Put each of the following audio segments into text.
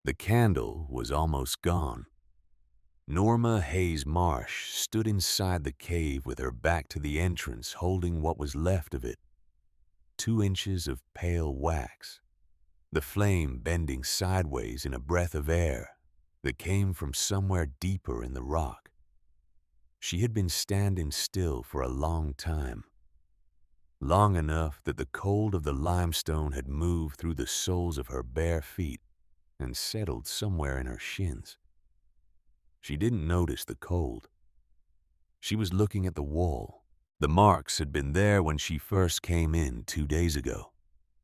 The candle was almost gone. Norma Hayes Marsh stood inside the cave with her back to the entrance, holding what was left of it, 2 inches of pale wax, the flame bending sideways in a breath of air that came from somewhere deeper in the rock. She had been standing still for a long time, long enough that the cold of the limestone had moved through the soles of her bare feet and settled somewhere in her shins. She didn't notice the cold. She was looking at the wall. The marks had been there when she first came in 2 days ago.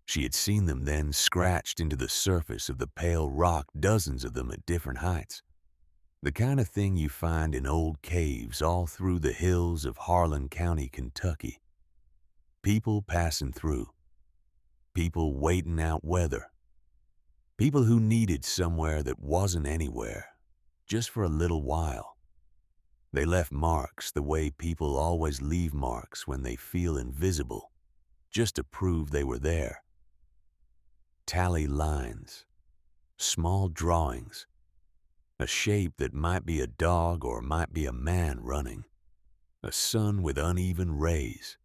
She had seen them then scratched into the surface of the pale rock, dozens of them at different heights. The kind of thing you find in old caves all through the hills of Harlan County, Kentucky. People passing through. People waiting out weather. People who needed somewhere that wasn't anywhere, just for a little while. They left marks the way people always leave marks when they feel invisible, just to prove they were there. Tally lines, small drawings, a shape that might be a dog or might be a man running, a sun with uneven rays.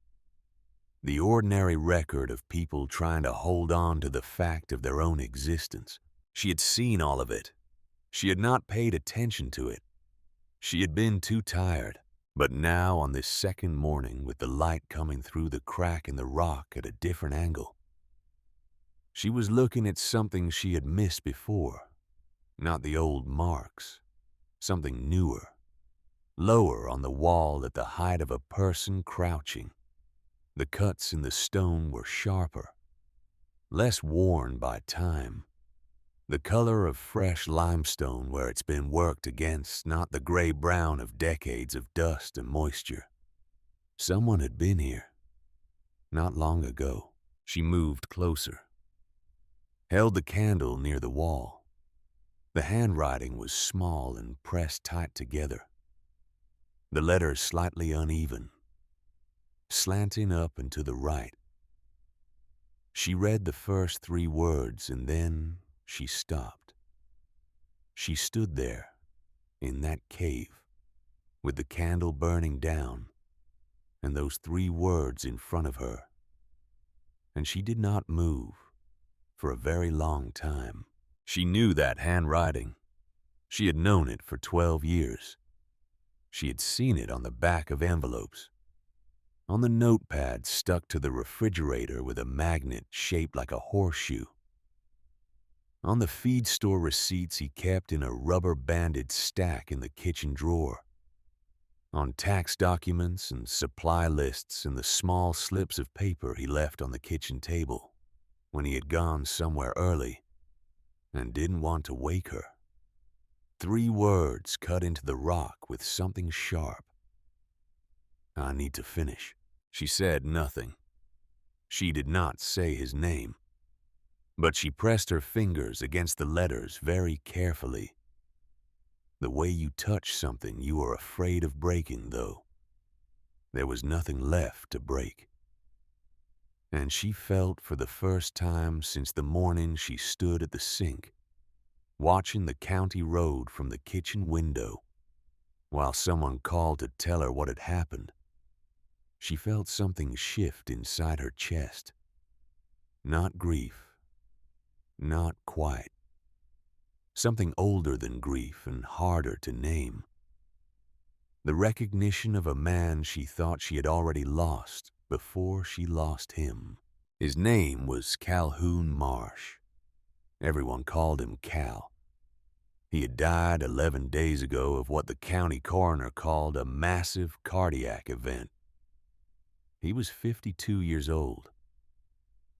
The ordinary record of people trying to hold on to the fact of their own existence. She had seen all of it. She had not paid attention to it. She had been too tired. But now, on this second morning, with the light coming through the crack in the rock at a different angle, she was looking at something she had missed before. Not the old marks. Something newer. Lower on the wall at the height of a person crouching. The cuts in the stone were sharper, less worn by time. The color of fresh limestone where it's been worked against, not the gray-brown of decades of dust and moisture. Someone had been here. Not long ago. She moved closer. Held the candle near the wall. The handwriting was small and pressed tight together. The letters slightly uneven, slanting up and to the right. She read the first 3 words and then she stopped. She stood there, in that cave, with the candle burning down and those 3 words in front of her. And she did not move for a very long time. She knew that handwriting. She had known it for 12 years. She had seen it on the back of envelopes, on the notepad stuck to the refrigerator with a magnet shaped like a horseshoe, on the feed store receipts he kept in a rubber-banded stack in the kitchen drawer, on tax documents and supply lists and the small slips of paper he left on the kitchen table when he had gone somewhere early and didn't want to wake her. 3 words cut into the rock with something sharp. "I need to finish." She said nothing. She did not say his name. But she pressed her fingers against the letters very carefully. The way you touch something you are afraid of breaking, though. There was nothing left to break. And she felt for the first time since the morning she stood at the sink, watching the county road from the kitchen window, while someone called to tell her what had happened. She felt something shift inside her chest. Not grief. Not quite. Something older than grief and harder to name. The recognition of a man she thought she had already lost before she lost him. His name was Calhoun Marsh. Everyone called him Cal. He had died 11 days ago of what the county coroner called a massive cardiac event. He was 52 years old.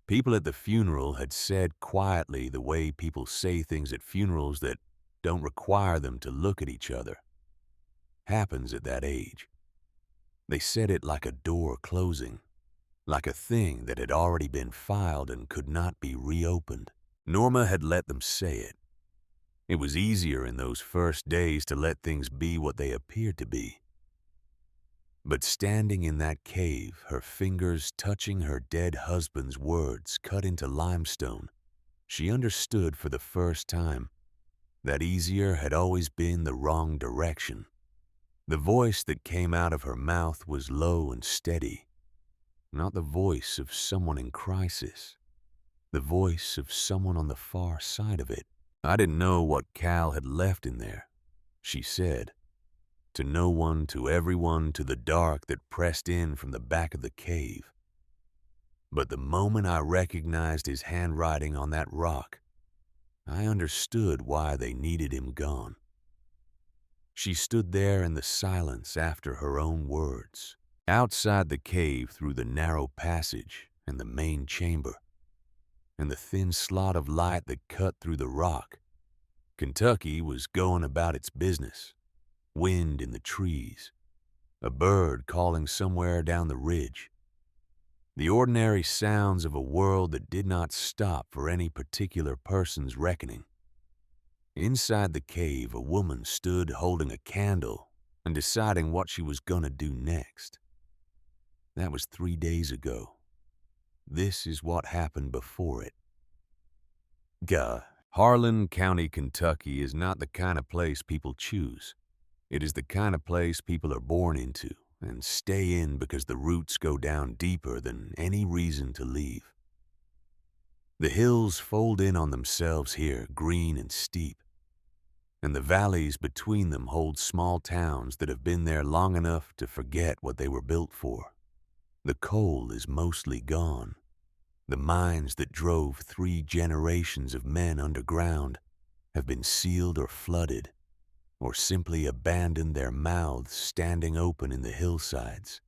People at the funeral had said quietly the way people say things at funerals that don't require them to look at each other. Happens at that age. They said it like a door closing, like a thing that had already been filed and could not be reopened. Norma had let them say it. It was easier in those first days to let things be what they appeared to be. But standing in that cave, her fingers touching her dead husband's words cut into limestone, she understood for the first time that easier had always been the wrong direction. The voice that came out of her mouth was low and steady, not the voice of someone in crisis, the voice of someone on the far side of it. I didn't know what Cal had left in there, she said. To no one, to everyone, to the dark that pressed in from the back of the cave. But the moment I recognized his handwriting on that rock, I understood why they needed him gone. She stood there in the silence after her own words, outside the cave through the narrow passage and the main chamber, and the thin slot of light that cut through the rock. Kentucky was going about its business, wind in the trees, a bird calling somewhere down the ridge. The ordinary sounds of a world that did not stop for any particular person's reckoning. Inside the cave, a woman stood holding a candle and deciding what she was gonna do next. That was 3 days ago. This is what happened before it. Harlan County, Kentucky is not the kind of place people choose. It is the kind of place people are born into and stay in because the roots go down deeper than any reason to leave. The hills fold in on themselves here, green and steep, and the valleys between them hold small towns that have been there long enough to forget what they were built for. The coal is mostly gone. The mines that drove 3 generations of men underground have been sealed or flooded, or simply abandoned, their mouths standing open in the hillsides,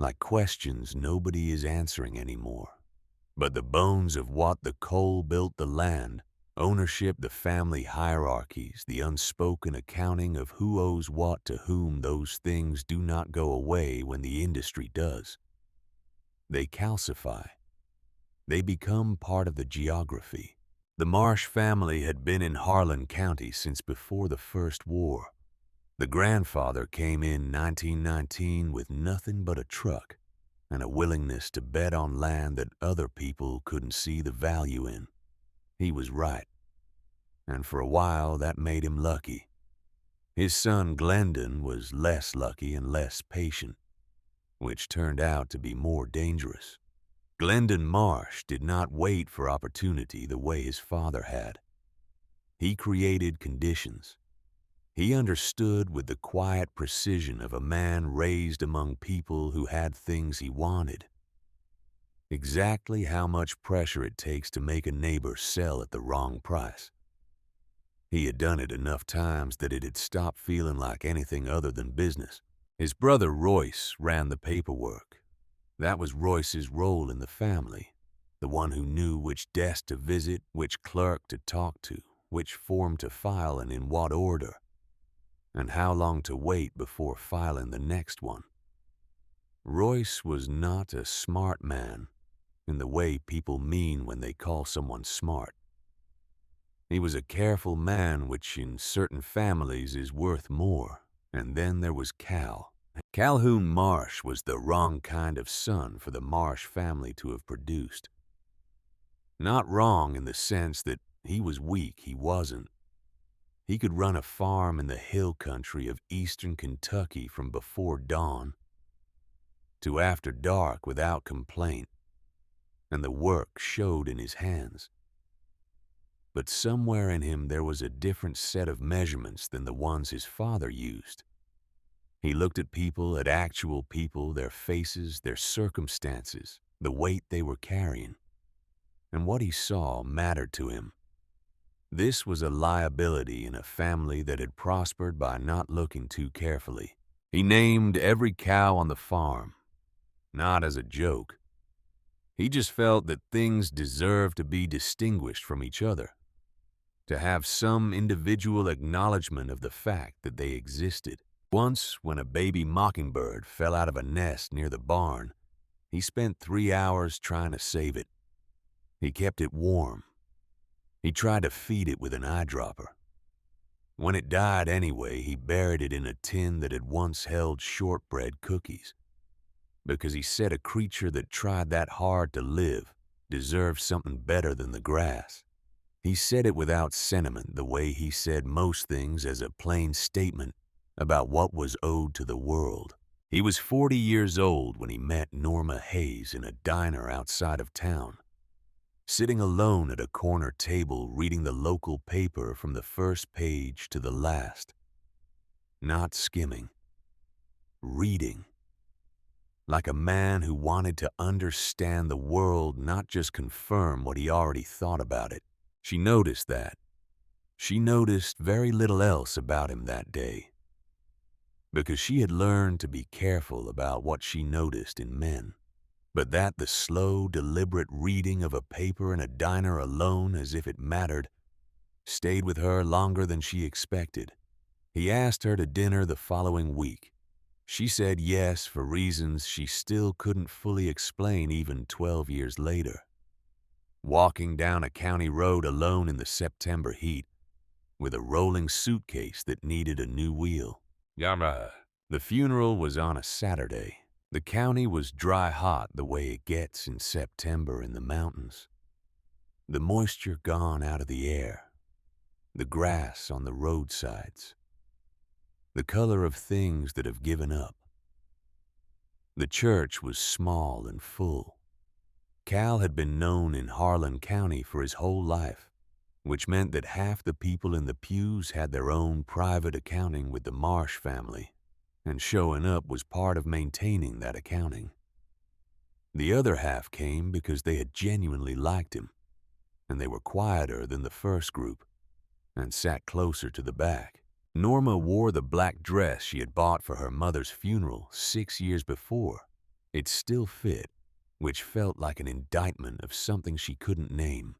like questions nobody is answering anymore. But the bones of what the coal built the land, ownership, the family hierarchies, the unspoken accounting of who owes what to whom, those things do not go away when the industry does. They calcify. They become part of the geography. The Marsh family had been in Harlan County since before the First War. The grandfather came in 1919 with nothing but a truck and a willingness to bet on land that other people couldn't see the value in. He was right, and for a while that made him lucky. His son Glendon was less lucky and less patient, which turned out to be more dangerous. Glendon Marsh did not wait for opportunity the way his father had. He created conditions. He understood with the quiet precision of a man raised among people who had things he wanted. Exactly how much pressure it takes to make a neighbor sell at the wrong price. He had done it enough times that it had stopped feeling like anything other than business. His brother Royce ran the paperwork. That was Royce's role in the family, the one who knew which desk to visit, which clerk to talk to, which form to file and in what order, and how long to wait before filing the next one. Royce was not a smart man in the way people mean when they call someone smart. He was a careful man, which in certain families is worth more. And then there was Cal. Calhoun Marsh was the wrong kind of son for the Marsh family to have produced. Not wrong in the sense that he was weak, he wasn't. He could run a farm in the hill country of eastern Kentucky from before dawn to after dark without complaint, and the work showed in his hands. But somewhere in him there was a different set of measurements than the ones his father used. He looked at people, at actual people, their faces, their circumstances, the weight they were carrying, and what he saw mattered to him. This was a liability in a family that had prospered by not looking too carefully. He named every cow on the farm, not as a joke. He just felt that things deserved to be distinguished from each other, to have some individual acknowledgement of the fact that they existed. Once, when a baby mockingbird fell out of a nest near the barn, he spent 3 hours trying to save it. He kept it warm. He tried to feed it with an eyedropper. When it died anyway, he buried it in a tin that had once held shortbread cookies, because he said a creature that tried that hard to live deserved something better than the grass. He said it without sentiment, the way he said most things, as a plain statement about what was owed to the world. He was 40 years old when he met Norma Hayes in a diner outside of town, sitting alone at a corner table reading the local paper from the first page to the last. Not skimming. Reading. Like a man who wanted to understand the world, not just confirm what he already thought about it. She noticed that. She noticed very little else about him that day, because she had learned to be careful about what she noticed in men. But that the slow, deliberate reading of a paper in a diner alone, as if it mattered, stayed with her longer than she expected. He asked her to dinner the following week. She said yes for reasons she still couldn't fully explain even 12 years later. Walking down a county road alone in the September heat, with a rolling suitcase that needed a new wheel. Yama. The funeral was on a Saturday. The county was dry hot the way it gets in September in the mountains. The moisture gone out of the air. The grass on the roadsides. The color of things that have given up. The church was small and full. Cal had been known in Harlan County for his whole life, which meant that half the people in the pews had their own private accounting with the Marsh family, and showing up was part of maintaining that accounting. The other half came because they had genuinely liked him, and they were quieter than the first group, and sat closer to the back. Norma wore the black dress she had bought for her mother's funeral 6 years before. It still fit, which felt like an indictment of something she couldn't name.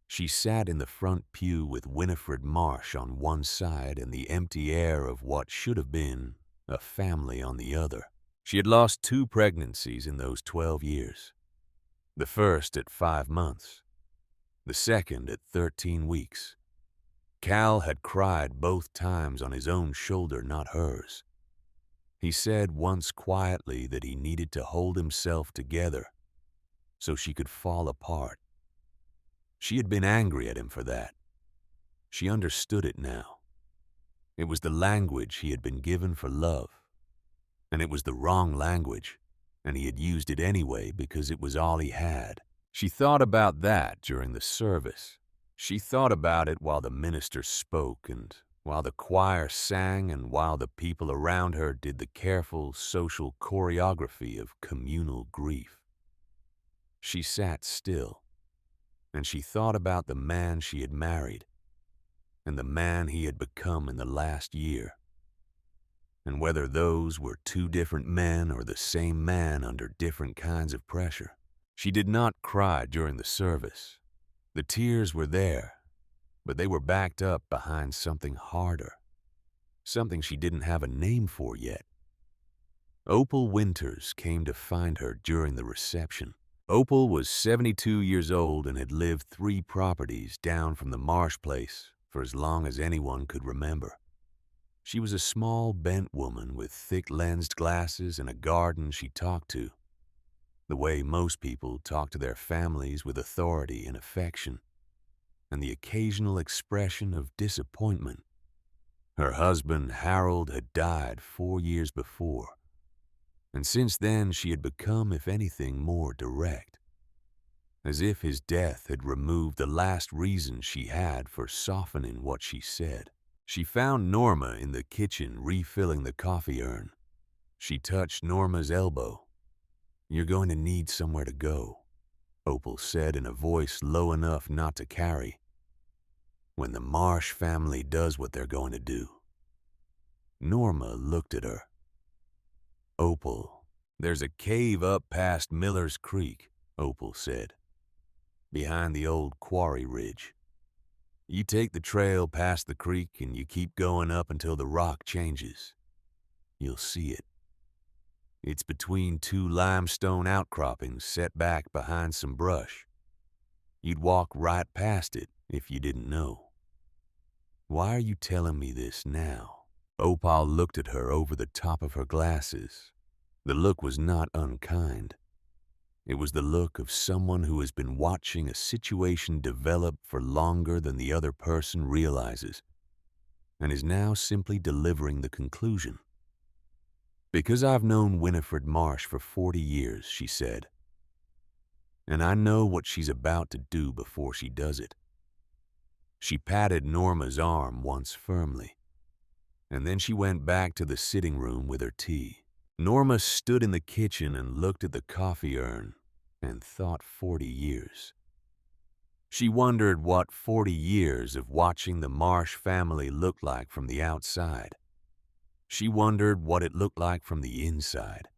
She sat in the front pew with Winifred Marsh on one side and the empty air of what should have been a family on the other. She had lost 2 pregnancies in those 12 years. The first at 5 months. The second at 13 weeks. Cal had cried both times on his own shoulder, not hers. He said once quietly that he needed to hold himself together so she could fall apart. She had been angry at him for that. She understood it now. It was the language he had been given for love, and it was the wrong language, and he had used it anyway because it was all he had. She thought about that during the service. She thought about it while the minister spoke, and while the choir sang, and while the people around her did the careful social choreography of communal grief. She sat still, and she thought about the man she had married, and the man he had become in the last year, and whether those were 2 different men or the same man under different kinds of pressure. She did not cry during the service. The tears were there, but they were backed up behind something harder, something she didn't have a name for yet. Opal Winters came to find her during the reception. Opal was 72 years old and had lived 3 properties down from the Marsh place for as long as anyone could remember. She was a small, bent woman with thick-lensed glasses and a garden she talked to, the way most people talk to their families, with authority and affection, and the occasional expression of disappointment. Her husband, Harold, had died 4 years before, and since then she had become, if anything, more direct, as if his death had removed the last reason she had for softening what she said. She found Norma in the kitchen refilling the coffee urn. She touched Norma's elbow. "You're going to need somewhere to go," Opal said in a voice low enough not to carry. "When the Marsh family does what they're going to do." Norma looked at her. "Opal, there's a cave up past Miller's Creek," Opal said, "behind the old quarry ridge. You take the trail past the creek and you keep going up until the rock changes. You'll see it. It's between 2 limestone outcroppings set back behind some brush. You'd walk right past it if you didn't know." "Why are you telling me this now?" Opal looked at her over the top of her glasses. The look was not unkind. It was the look of someone who has been watching a situation develop for longer than the other person realizes and is now simply delivering the conclusion. "Because I've known Winifred Marsh for 40 years," she said, "and I know what she's about to do before she does it." She patted Norma's arm once firmly, and then she went back to the sitting room with her tea. Norma stood in the kitchen and looked at the coffee urn and thought 40 years. She wondered what 40 years of watching the Marsh family looked like from the outside. She wondered what it looked like from the inside.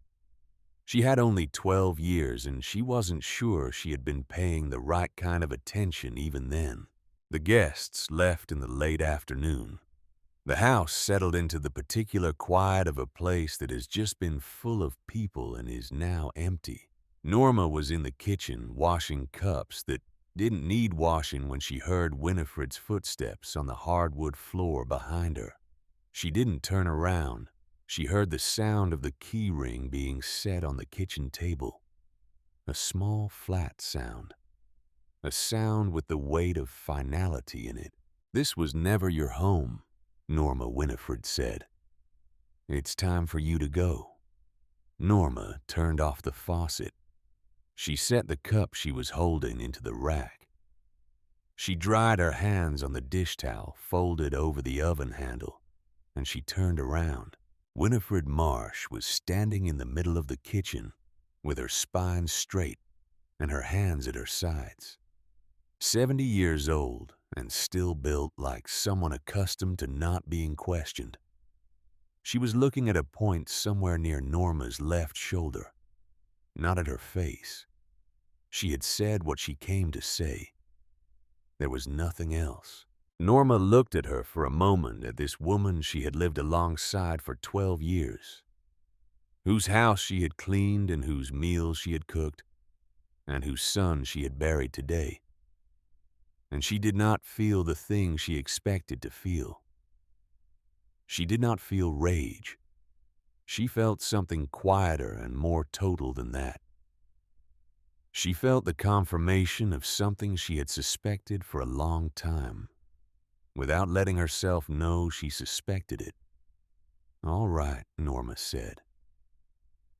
She had only 12 years, and she wasn't sure she had been paying the right kind of attention even then. The guests left in the late afternoon. The house settled into the particular quiet of a place that has just been full of people and is now empty. Norma was in the kitchen washing cups that didn't need washing when she heard Winifred's footsteps on the hardwood floor behind her. She didn't turn around. She heard the sound of the key ring being set on the kitchen table. A small, flat sound. A sound with the weight of finality in it. "This was never your home," Norma Winifred said. "It's time for you to go." Norma turned off the faucet. She set the cup she was holding into the rack. She dried her hands on the dish towel folded over the oven handle, and she turned around. Winifred Marsh was standing in the middle of the kitchen with her spine straight and her hands at her sides. 70 years old and still built like someone accustomed to not being questioned. She was looking at a point somewhere near Norma's left shoulder, not at her face. She had said what she came to say. There was nothing else. Norma looked at her for a moment, at this woman she had lived alongside for 12 years, whose house she had cleaned and whose meals she had cooked, and whose son she had buried today. And she did not feel the thing she expected to feel. She did not feel rage. She felt something quieter and more total than that. She felt the confirmation of something she had suspected for a long time, without letting herself know she suspected it. "All right," Norma said.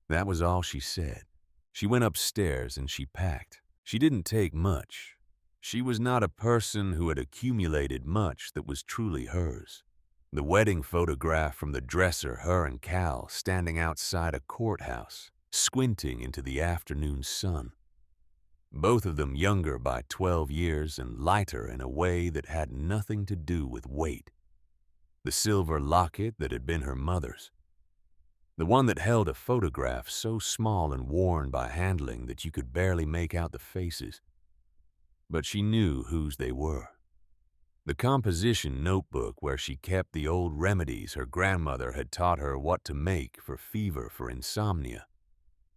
That was all she said. She went upstairs and she packed. She didn't take much. She was not a person who had accumulated much that was truly hers. The wedding photograph from the dresser, her and Cal standing outside a courthouse, squinting into the afternoon sun. Both of them younger by 12 years and lighter in a way that had nothing to do with weight. The silver locket that had been her mother's. The one that held a photograph so small and worn by handling that you could barely make out the faces. But she knew whose they were. The composition notebook where she kept the old remedies her grandmother had taught her what to make for fever, for insomnia.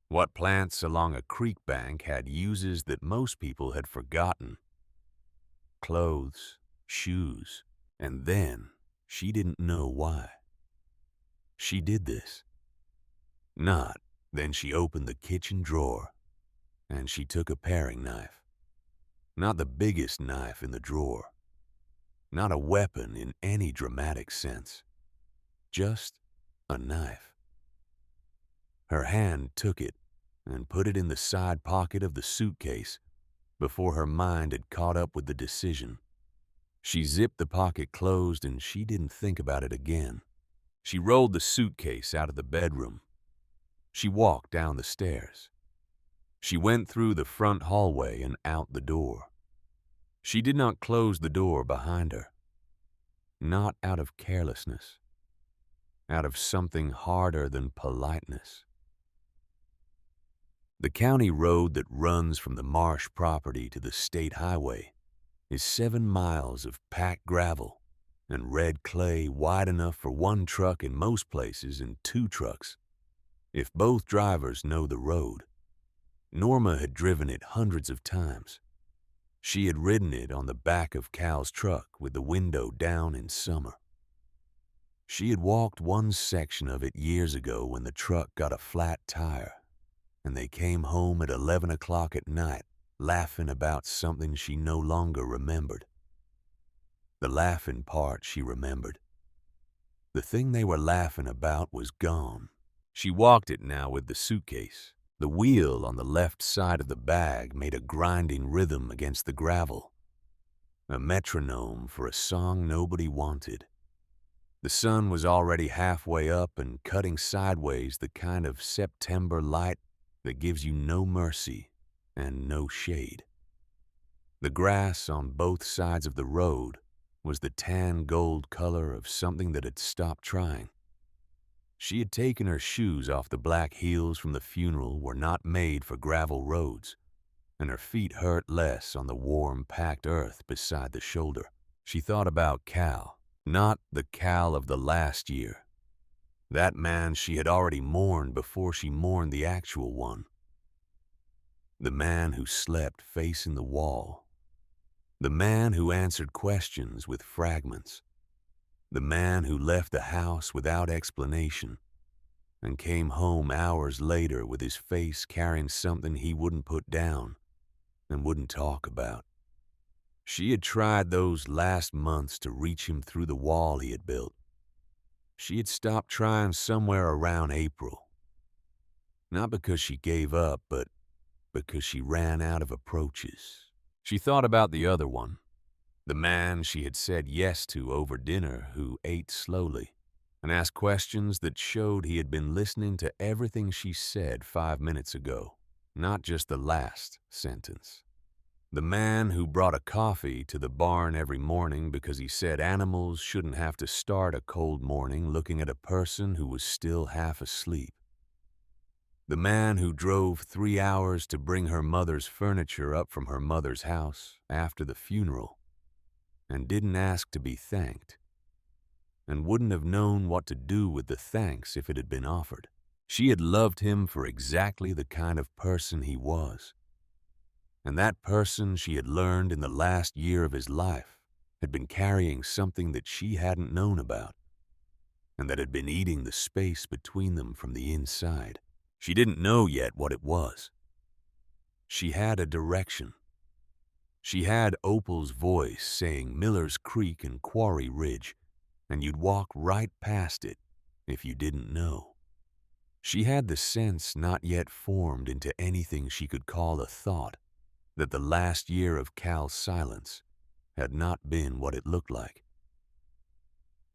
What plants along a creek bank had uses that most people had forgotten. Clothes, shoes, and then she didn't know why. She did this. Not, then she opened the kitchen drawer, and she took a paring knife. Not the biggest knife in the drawer. Not a weapon in any dramatic sense. Just a knife. Her hand took it and put it in the side pocket of the suitcase before her mind had caught up with the decision. She zipped the pocket closed and she didn't think about it again. She rolled the suitcase out of the bedroom. She walked down the stairs. She went through the front hallway and out the door. She did not close the door behind her. Not out of carelessness. Out of something harder than politeness. The county road that runs from the Marsh property to the state highway is 7 miles of packed gravel and red clay wide enough for one truck in most places and 2 trucks, if both drivers know the road. Norma had driven it hundreds of times. She had ridden it on the back of Cal's truck with the window down in summer. She had walked one section of it years ago when the truck got a flat tire. and they came home at 11 o'clock at night, laughing about something she no longer remembered. The laughing part she remembered. The thing they were laughing about was gone. She walked it now with the suitcase. The wheel on the left side of the bag made a grinding rhythm against the gravel, a metronome for a song nobody wanted. The sun was already halfway up and cutting sideways, the kind of September light that gives you no mercy and no shade. The grass on both sides of the road was the tan gold color of something that had stopped trying. She had taken her shoes off. The black heels from the funeral were not made for gravel roads, and her feet hurt less on the warm, packed earth beside the shoulder. She thought about Cal, not the Cal of the last year. That man she had already mourned before she mourned the actual one. The man who slept facing the wall. The man who answered questions with fragments. The man who left the house without explanation and came home hours later with his face carrying something he wouldn't put down and wouldn't talk about. She had tried those last months to reach him through the wall he had built. She had stopped trying somewhere around April. Not because she gave up, but because she ran out of approaches. She thought about the other one, the man she had said yes to over dinner who ate slowly and asked questions that showed he had been listening to everything she said 5 minutes ago, not just the last sentence. The man who brought a coffee to the barn every morning because he said animals shouldn't have to start a cold morning looking at a person who was still half asleep. The man who drove 3 hours to bring her mother's furniture up from her mother's house after the funeral and didn't ask to be thanked and wouldn't have known what to do with the thanks if it had been offered. She had loved him for exactly the kind of person he was. And that person, she had learned in the last year of his life, had been carrying something that she hadn't known about and that had been eating the space between them from the inside. She didn't know yet what it was. She had a direction. She had Opal's voice saying Miller's Creek and Quarry Ridge, and you'd walk right past it if you didn't know. She had the sense not yet formed into anything she could call a thought that the last year of Cal's silence had not been what it looked like.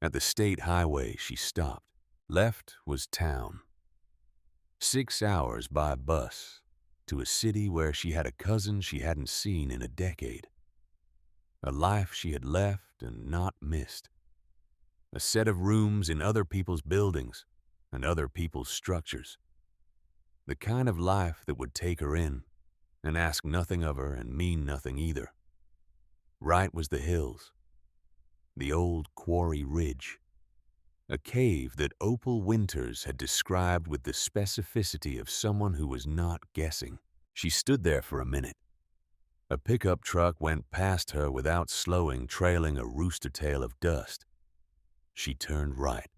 At the state highway, she stopped. Left was town. 6 hours by bus to a city where she had a cousin she hadn't seen in a decade. A life she had left and not missed. A set of rooms in other people's buildings and other people's structures. The kind of life that would take her in and ask nothing of her and mean nothing either. Right was the hills, the old Quarry Ridge, a cave that Opal Winters had described with the specificity of someone who was not guessing. She stood there for a minute. A pickup truck went past her without slowing, trailing a rooster tail of dust. She turned right.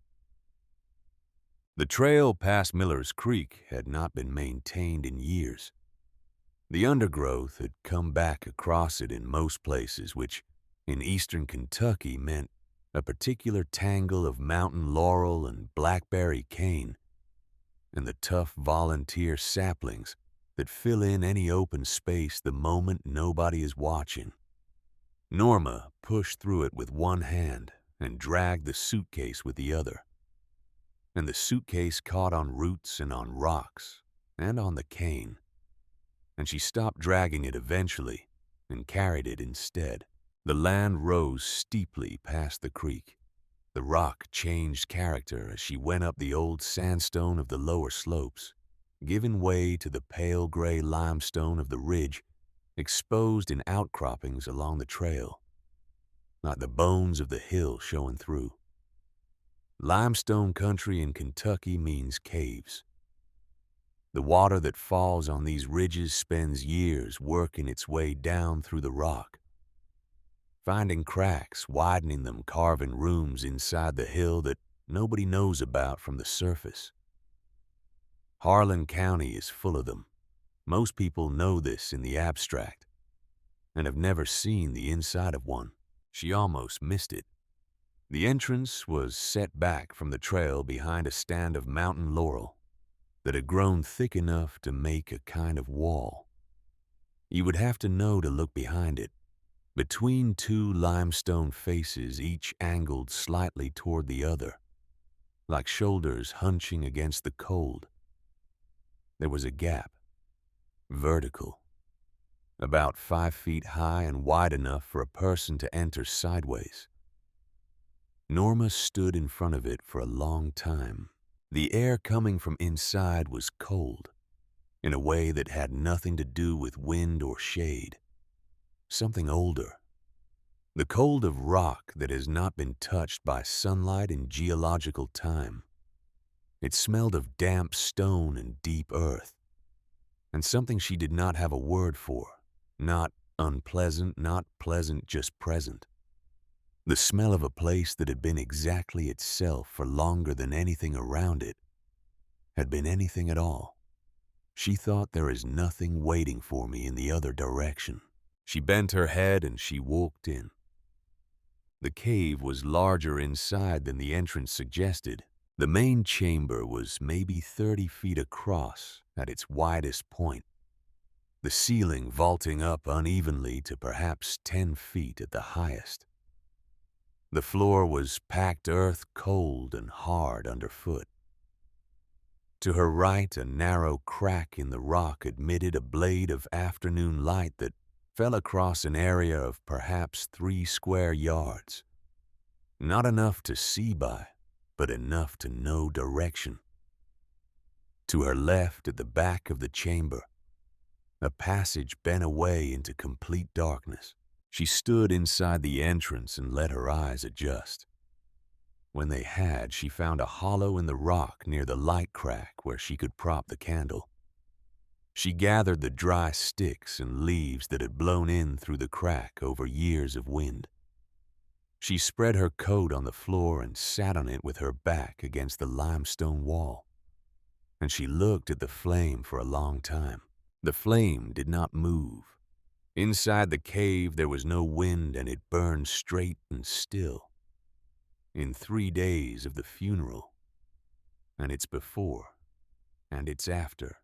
The trail past Miller's Creek had not been maintained in years. The undergrowth had come back across it in most places, which in eastern Kentucky meant a particular tangle of mountain laurel and blackberry cane, and the tough volunteer saplings that fill in any open space the moment nobody is watching. Norma pushed through it with one hand and dragged the suitcase with the other. And the suitcase caught on roots and on rocks and on the cane, and she stopped dragging it eventually and carried it instead. The land rose steeply past the creek. The rock changed character as she went up the old sandstone of the lower slopes, giving way to the pale gray limestone of the ridge, exposed in outcroppings along the trail, like the bones of the hill showing through. Limestone country in Kentucky means caves. The water that falls on these ridges spends years working its way down through the rock, finding cracks, widening them, carving rooms inside the hill that nobody knows about from the surface. Harlan County is full of them. Most people know this in the abstract and have never seen the inside of one. She almost missed it. The entrance was set back from the trail behind a stand of mountain laurel that had grown thick enough to make a kind of wall. You would have to know to look behind it. Between two limestone faces, each angled slightly toward the other, like shoulders hunching against the cold, there was a gap, vertical, about 5 feet high and wide enough for a person to enter sideways. Norma stood in front of it for a long time. The air coming from inside was cold, in a way that had nothing to do with wind or shade. Something older. The cold of rock that has not been touched by sunlight in geological time. It smelled of damp stone and deep earth, and something she did not have a word for. Not unpleasant, not pleasant, just present. The smell of a place that had been exactly itself for longer than anything around it had been anything at all. She thought, there is nothing waiting for me in the other direction. She bent her head and she walked in. The cave was larger inside than the entrance suggested. The main chamber was maybe 30 feet across at its widest point, the ceiling vaulting up unevenly to perhaps 10 feet at the highest. The floor was packed earth, cold and hard underfoot. To her right, a narrow crack in the rock admitted a blade of afternoon light that fell across an area of perhaps 3 square yards. Not enough to see by, but enough to know direction. To her left, at the back of the chamber, a passage bent away into complete darkness. She stood inside the entrance and let her eyes adjust. When they had, she found a hollow in the rock near the light crack where she could prop the candle. She gathered the dry sticks and leaves that had blown in through the crack over years of wind. She spread her coat on the floor and sat on it with her back against the limestone wall. And she looked at the flame for a long time. The flame did not move. Inside the cave there was no wind and it burned straight and still. In 3 days of the funeral, and its before, and its after,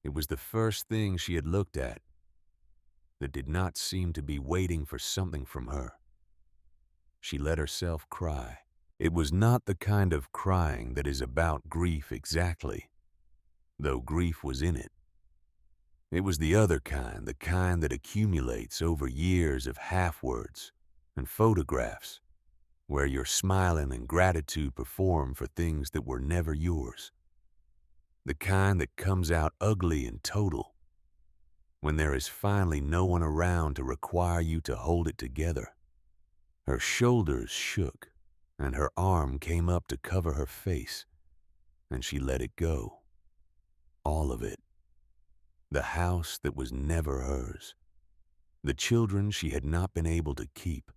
it was the first thing she had looked at that did not seem to be waiting for something from her. She let herself cry. It was not the kind of crying that is about grief exactly, though grief was in it. It was the other kind, the kind that accumulates over years of half-words and photographs, where your smiling and gratitude perform for things that were never yours. The kind that comes out ugly and total, when there is finally no one around to require you to hold it together. Her shoulders shook, and her arm came up to cover her face, and she let it go. All of it. The house that was never hers. The children she had not been able to keep.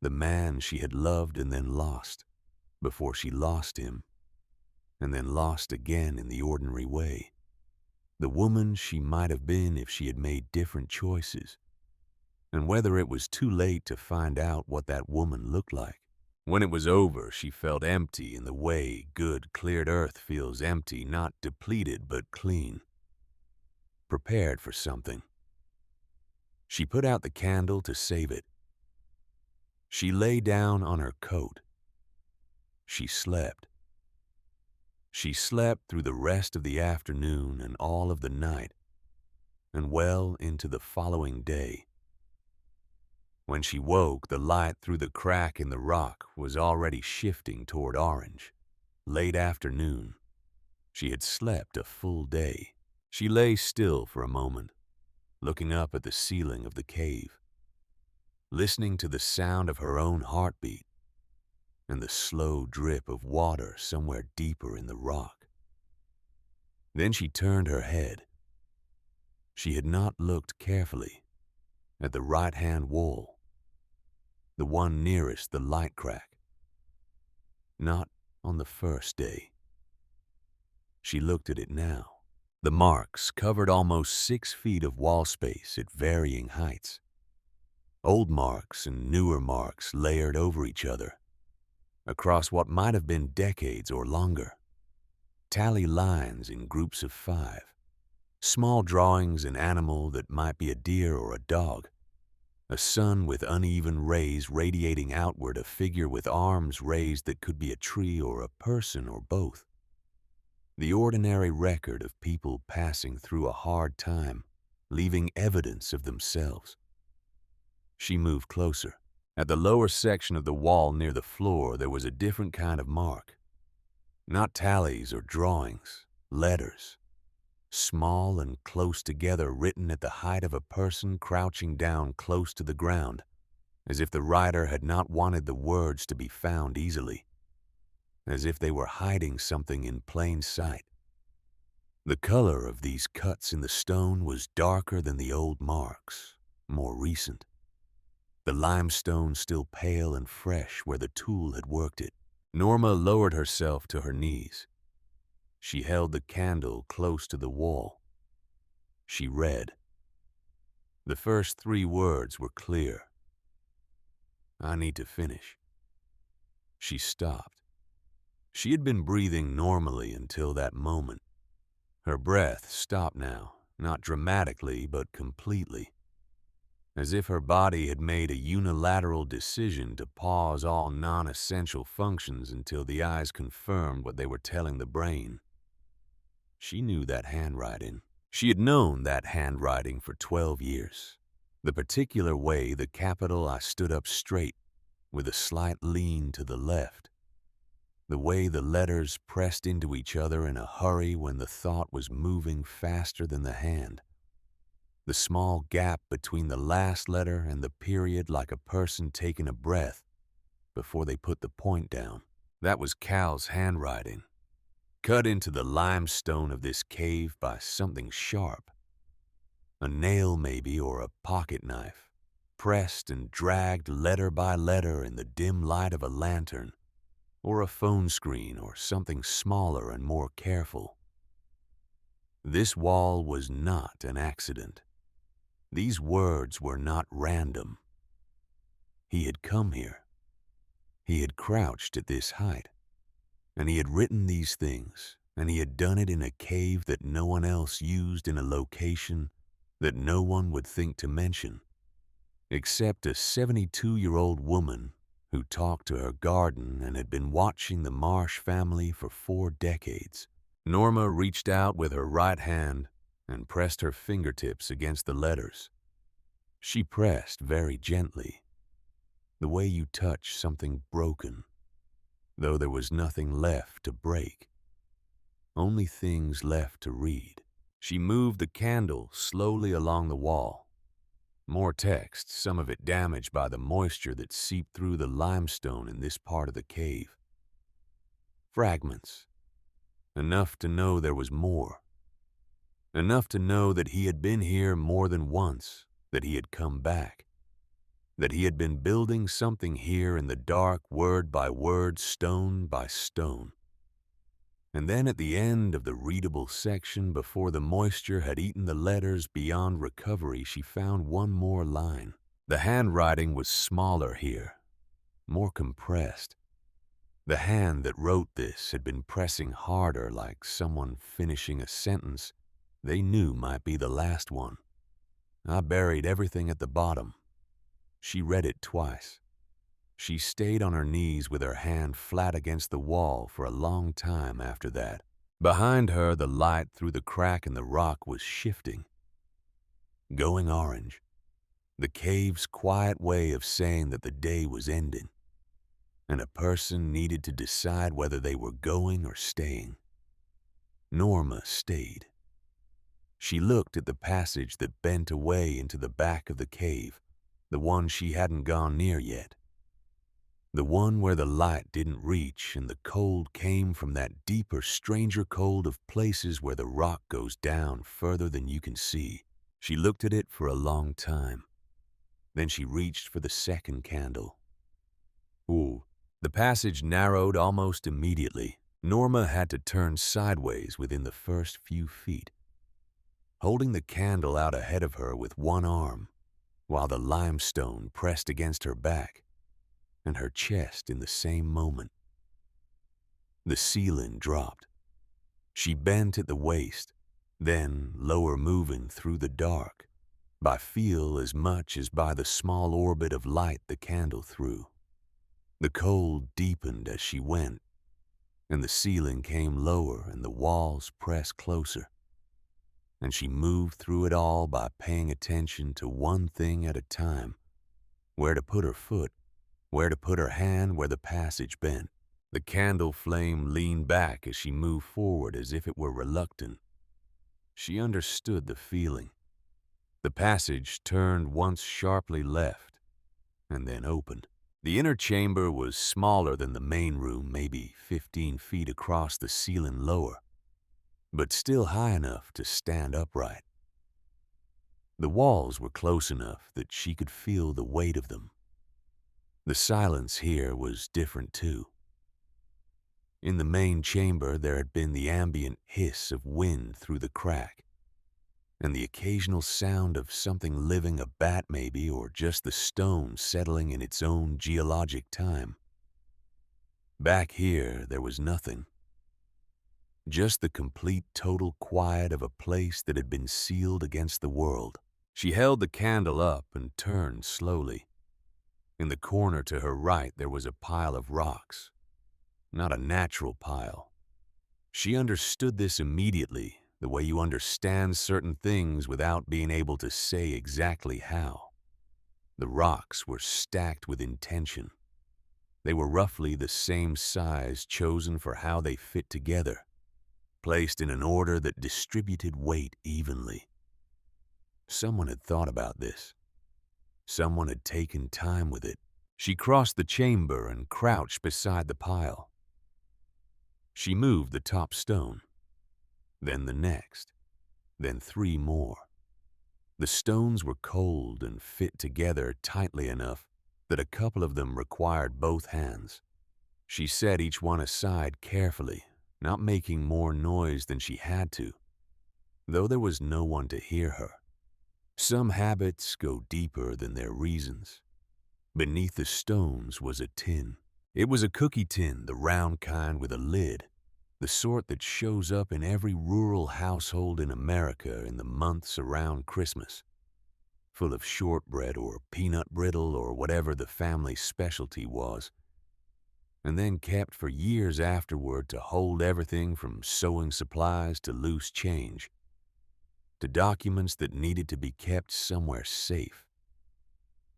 The man she had loved and then lost, before she lost him, and then lost again in the ordinary way. The woman she might have been if she had made different choices, and whether it was too late to find out what that woman looked like. When it was over, she felt empty in the way good, cleared earth feels empty, not depleted but clean. Prepared for something. She put out the candle to save it. She lay down on her coat. She slept. She slept through the rest of the afternoon and all of the night, and well into the following day. When she woke, the light through the crack in the rock was already shifting toward orange. Late afternoon. She had slept a full day. She lay still for a moment, looking up at the ceiling of the cave, listening to the sound of her own heartbeat and the slow drip of water somewhere deeper in the rock. Then she turned her head. She had not looked carefully at the right-hand wall, the one nearest the light crack. Not on the first day. She looked at it now. The marks covered almost 6 feet of wall space at varying heights. Old marks and newer marks layered over each other, across what might have been decades or longer. Tally lines in groups of 5. Small drawings, an animal that might be a deer or a dog. A sun with uneven rays radiating outward, a figure with arms raised that could be a tree or a person or both. The ordinary record of people passing through a hard time, leaving evidence of themselves. She moved closer. At the lower section of the wall near the floor, there was a different kind of mark. Not tallies or drawings, letters. Small and close together, written at the height of a person crouching down close to the ground, as if the writer had not wanted the words to be found easily, as if they were hiding something in plain sight. The color of these cuts in the stone was darker than the old marks, more recent. The limestone still pale and fresh where the tool had worked it. Norma lowered herself to her knees. She held the candle close to the wall. She read. The first 3 words were clear. I need to finish. She stopped. She had been breathing normally until that moment. Her breath stopped now, not dramatically but completely, as if her body had made a unilateral decision to pause all non-essential functions until the eyes confirmed what they were telling the brain. She knew that handwriting. She had known that handwriting for 12 years. The particular way the capital I stood up straight, with a slight lean to the left. The way the letters pressed into each other in a hurry when the thought was moving faster than the hand. The small gap between the last letter and the period, like a person taking a breath before they put the point down. That was Cal's handwriting, cut into the limestone of this cave by something sharp. A nail maybe, or a pocket knife, pressed and dragged letter by letter in the dim light of a lantern, or a phone screen, or something smaller and more careful. This wall was not an accident. These words were not random. He had come here. He had crouched at this height. And he had written these things, and he had done it in a cave that no one else used, in a location that no one would think to mention, except a 72-year-old woman who talked to her garden and had been watching the Marsh family for 4 decades. Norma reached out with her right hand and pressed her fingertips against the letters. She pressed very gently, the way you touch something broken, though there was nothing left to break, only things left to read. She moved the candle slowly along the wall. More text, some of it damaged by the moisture that seeped through the limestone in this part of the cave. Fragments. Enough to know there was more. Enough to know that he had been here more than once, that he had come back. That he had been building something here in the dark, word by word, stone by stone. And then at the end of the readable section, before the moisture had eaten the letters beyond recovery, she found one more line. The handwriting was smaller here, more compressed. The hand that wrote this had been pressing harder, like someone finishing a sentence they knew might be the last one. I buried everything at the bottom. She read it twice. She stayed on her knees with her hand flat against the wall for a long time after that. Behind her, the light through the crack in the rock was shifting, going orange. The cave's quiet way of saying that the day was ending, and a person needed to decide whether they were going or staying. Norma stayed. She looked at the passage that bent away into the back of the cave, the one she hadn't gone near yet. The one where the light didn't reach and the cold came from that deeper, stranger cold of places where the rock goes down further than you can see. She looked at it for a long time. Then she reached for the second candle. Ooh. The passage narrowed almost immediately. Norma had to turn sideways within the first few feet, holding the candle out ahead of her with one arm, while the limestone pressed against her back and her chest in the same moment. The ceiling dropped. She bent at the waist, then lower, moving through the dark, by feel as much as by the small orbit of light the candle threw. The cold deepened as she went, and the ceiling came lower and the walls pressed closer. And she moved through it all by paying attention to one thing at a time: where to put her foot, where to put her hand where the passage bent. The candle flame leaned back as she moved forward as if it were reluctant. She understood the feeling. The passage turned once sharply left and then opened. The inner chamber was smaller than the main room, maybe 15 feet across the ceiling lower, but still high enough to stand upright. The walls were close enough that she could feel the weight of them. The silence here was different too. In the main chamber there had been the ambient hiss of wind through the crack, and the occasional sound of something living, a bat maybe, or just the stone settling in its own geologic time. Back here there was nothing. Just the complete total quiet of a place that had been sealed against the world. She held the candle up and turned slowly. In the corner to her right there was a pile of rocks. Not a natural pile. She understood this immediately, the way you understand certain things without being able to say exactly how. The rocks were stacked with intention. They were roughly the same size, chosen for how they fit together, placed in an order that distributed weight evenly. Someone had thought about this. Someone had taken time with it. She crossed the chamber and crouched beside the pile. She moved the top stone, then the next, then 3 more. The stones were cold and fit together tightly enough that a couple of them required both hands. She set each one aside carefully, not making more noise than she had to, though there was no one to hear her. Some habits go deeper than their reasons. Beneath the stones was a tin. It was a cookie tin, the round kind with a lid, the sort that shows up in every rural household in America in the months around Christmas, full of shortbread or peanut brittle or whatever the family specialty was, and then kept for years afterward to hold everything from sewing supplies to loose change, to documents that needed to be kept somewhere safe.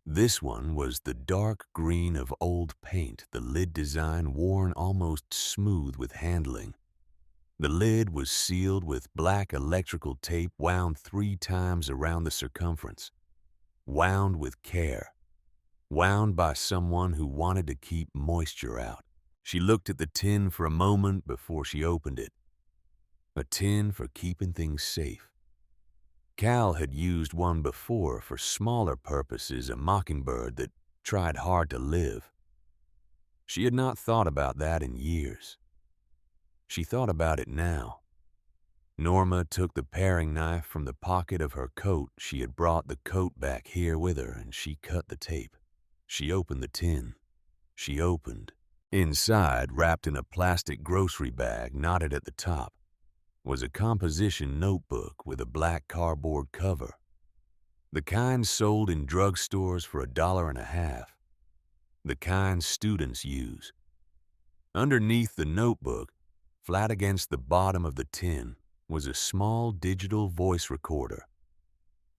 This one was the dark green of old paint, the lid design worn almost smooth with handling. The lid was sealed with black electrical tape wound 3 times around the circumference. Wound with care. Wound by someone who wanted to keep moisture out. She looked at the tin for a moment before she opened it. A tin for keeping things safe. Cal had used one before for smaller purposes, a mockingbird that tried hard to live. She had not thought about that in years. She thought about it now. Norma took the paring knife from the pocket of her coat. She had brought the coat back here with her, and she cut the tape. She opened the tin. She opened. Inside, wrapped in a plastic grocery bag knotted at the top, was a composition notebook with a black cardboard cover. The kind sold in drugstores for $1.50. The kind students use. Underneath the notebook, flat against the bottom of the tin, was a small digital voice recorder.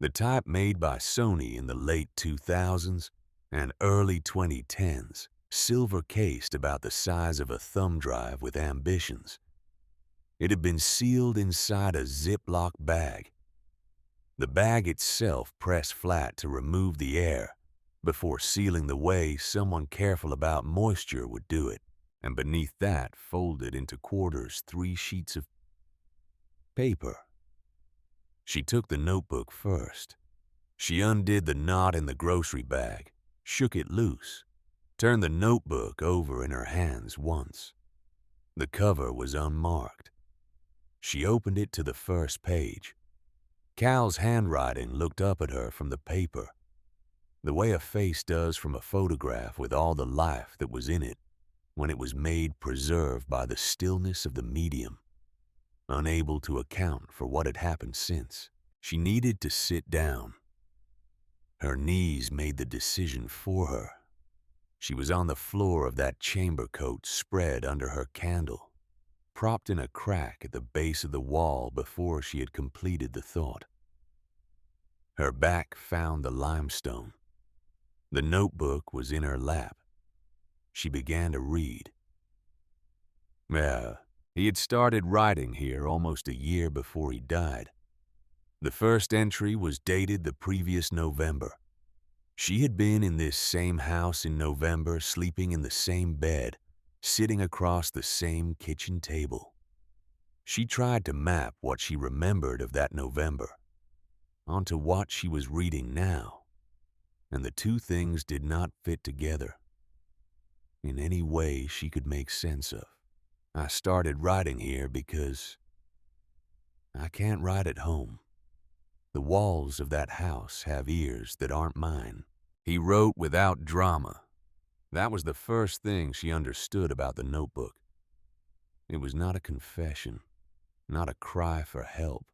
The type made by Sony in the late 2000s and early 2010s, silver-cased about the size of a thumb drive with ambitions. It had been sealed inside a Ziploc bag. The bag itself pressed flat to remove the air. Before sealing the way someone careful about moisture would do it, and beneath that, folded into quarters, 3 sheets of paper. She took the notebook first. She undid the knot in the grocery bag, shook it loose, turned the notebook over in her hands once. The cover was unmarked. She opened it to the first page. Cal's handwriting looked up at her from the paper, the way a face does from a photograph with all the life that was in it when it was made preserved by the stillness of the medium, unable to account for what had happened since. She needed to sit down. Her knees made the decision for her. She was on the floor of that chamber coat spread under her candle, propped in a crack at the base of the wall before she had completed the thought. Her back found the limestone. The notebook was in her lap. She began to read. He had started writing here almost a year before he died. The first entry was dated the previous November. She had been in this same house in November, sleeping in the same bed, sitting across the same kitchen table. She tried to map what she remembered of that November onto what she was reading now, and the two things did not fit together in any way she could make sense of. I started writing here because I can't write at home. The walls of that house have ears that aren't mine. He wrote without drama. That was the first thing she understood about the notebook. It was not a confession, not a cry for help,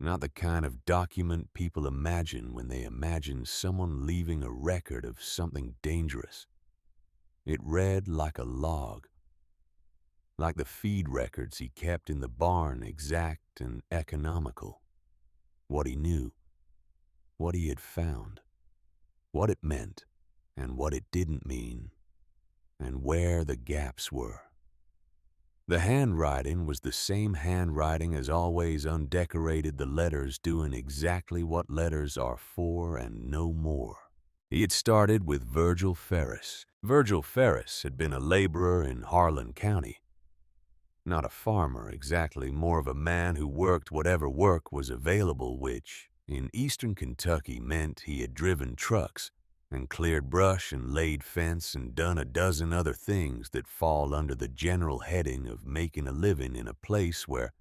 not the kind of document people imagine when they imagine someone leaving a record of something dangerous. It read like a log, like the feed records he kept in the barn, exact and economical. What he knew, what he had found, what it meant, and what it didn't mean, and where the gaps were. The handwriting was the same handwriting as always, undecorated, the letters doing exactly what letters are for and no more. He had started with Virgil Ferris. Virgil Ferris had been a laborer in Harlan County. Not a farmer exactly, more of a man who worked whatever work was available, which, in eastern Kentucky, meant he had driven trucks and cleared brush and laid fence and done a dozen other things that fall under the general heading of making a living in a place where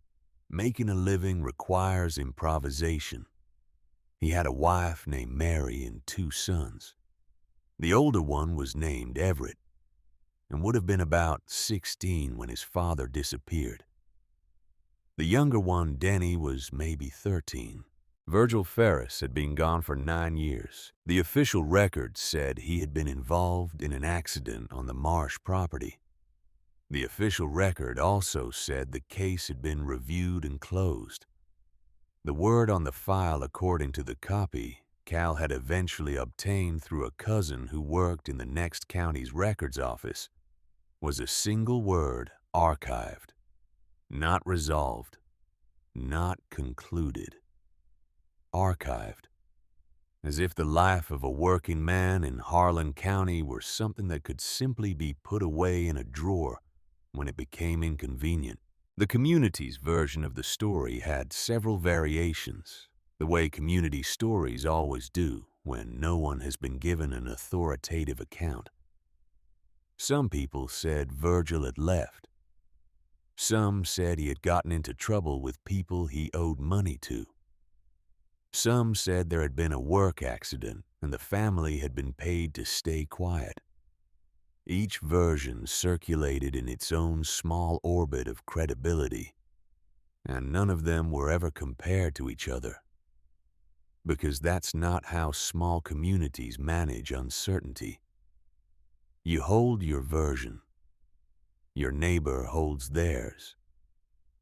making a living requires improvisation. He had a wife named Mary and two sons. The older one was named Everett and would have been about 16 when his father disappeared. The younger one, Denny, was maybe 13. Virgil Ferris had been gone for 9 years. The official record said he had been involved in an accident on the Marsh property. The official record also said the case had been reviewed and closed. The word on the file, according to the copy Cal had eventually obtained through a cousin who worked in the next county's records office, was a single word: archived. Not resolved. Not concluded. Archived. As if the life of a working man in Harlan County were something that could simply be put away in a drawer when it became inconvenient. The community's version of the story had several variations, the way community stories always do when no one has been given an authoritative account. Some people said Virgil had left. Some said he had gotten into trouble with people he owed money to. Some said there had been a work accident and the family had been paid to stay quiet. Each version circulated in its own small orbit of credibility, and none of them were ever compared to each other, because that's not how small communities manage uncertainty. You hold your version. Your neighbor holds theirs.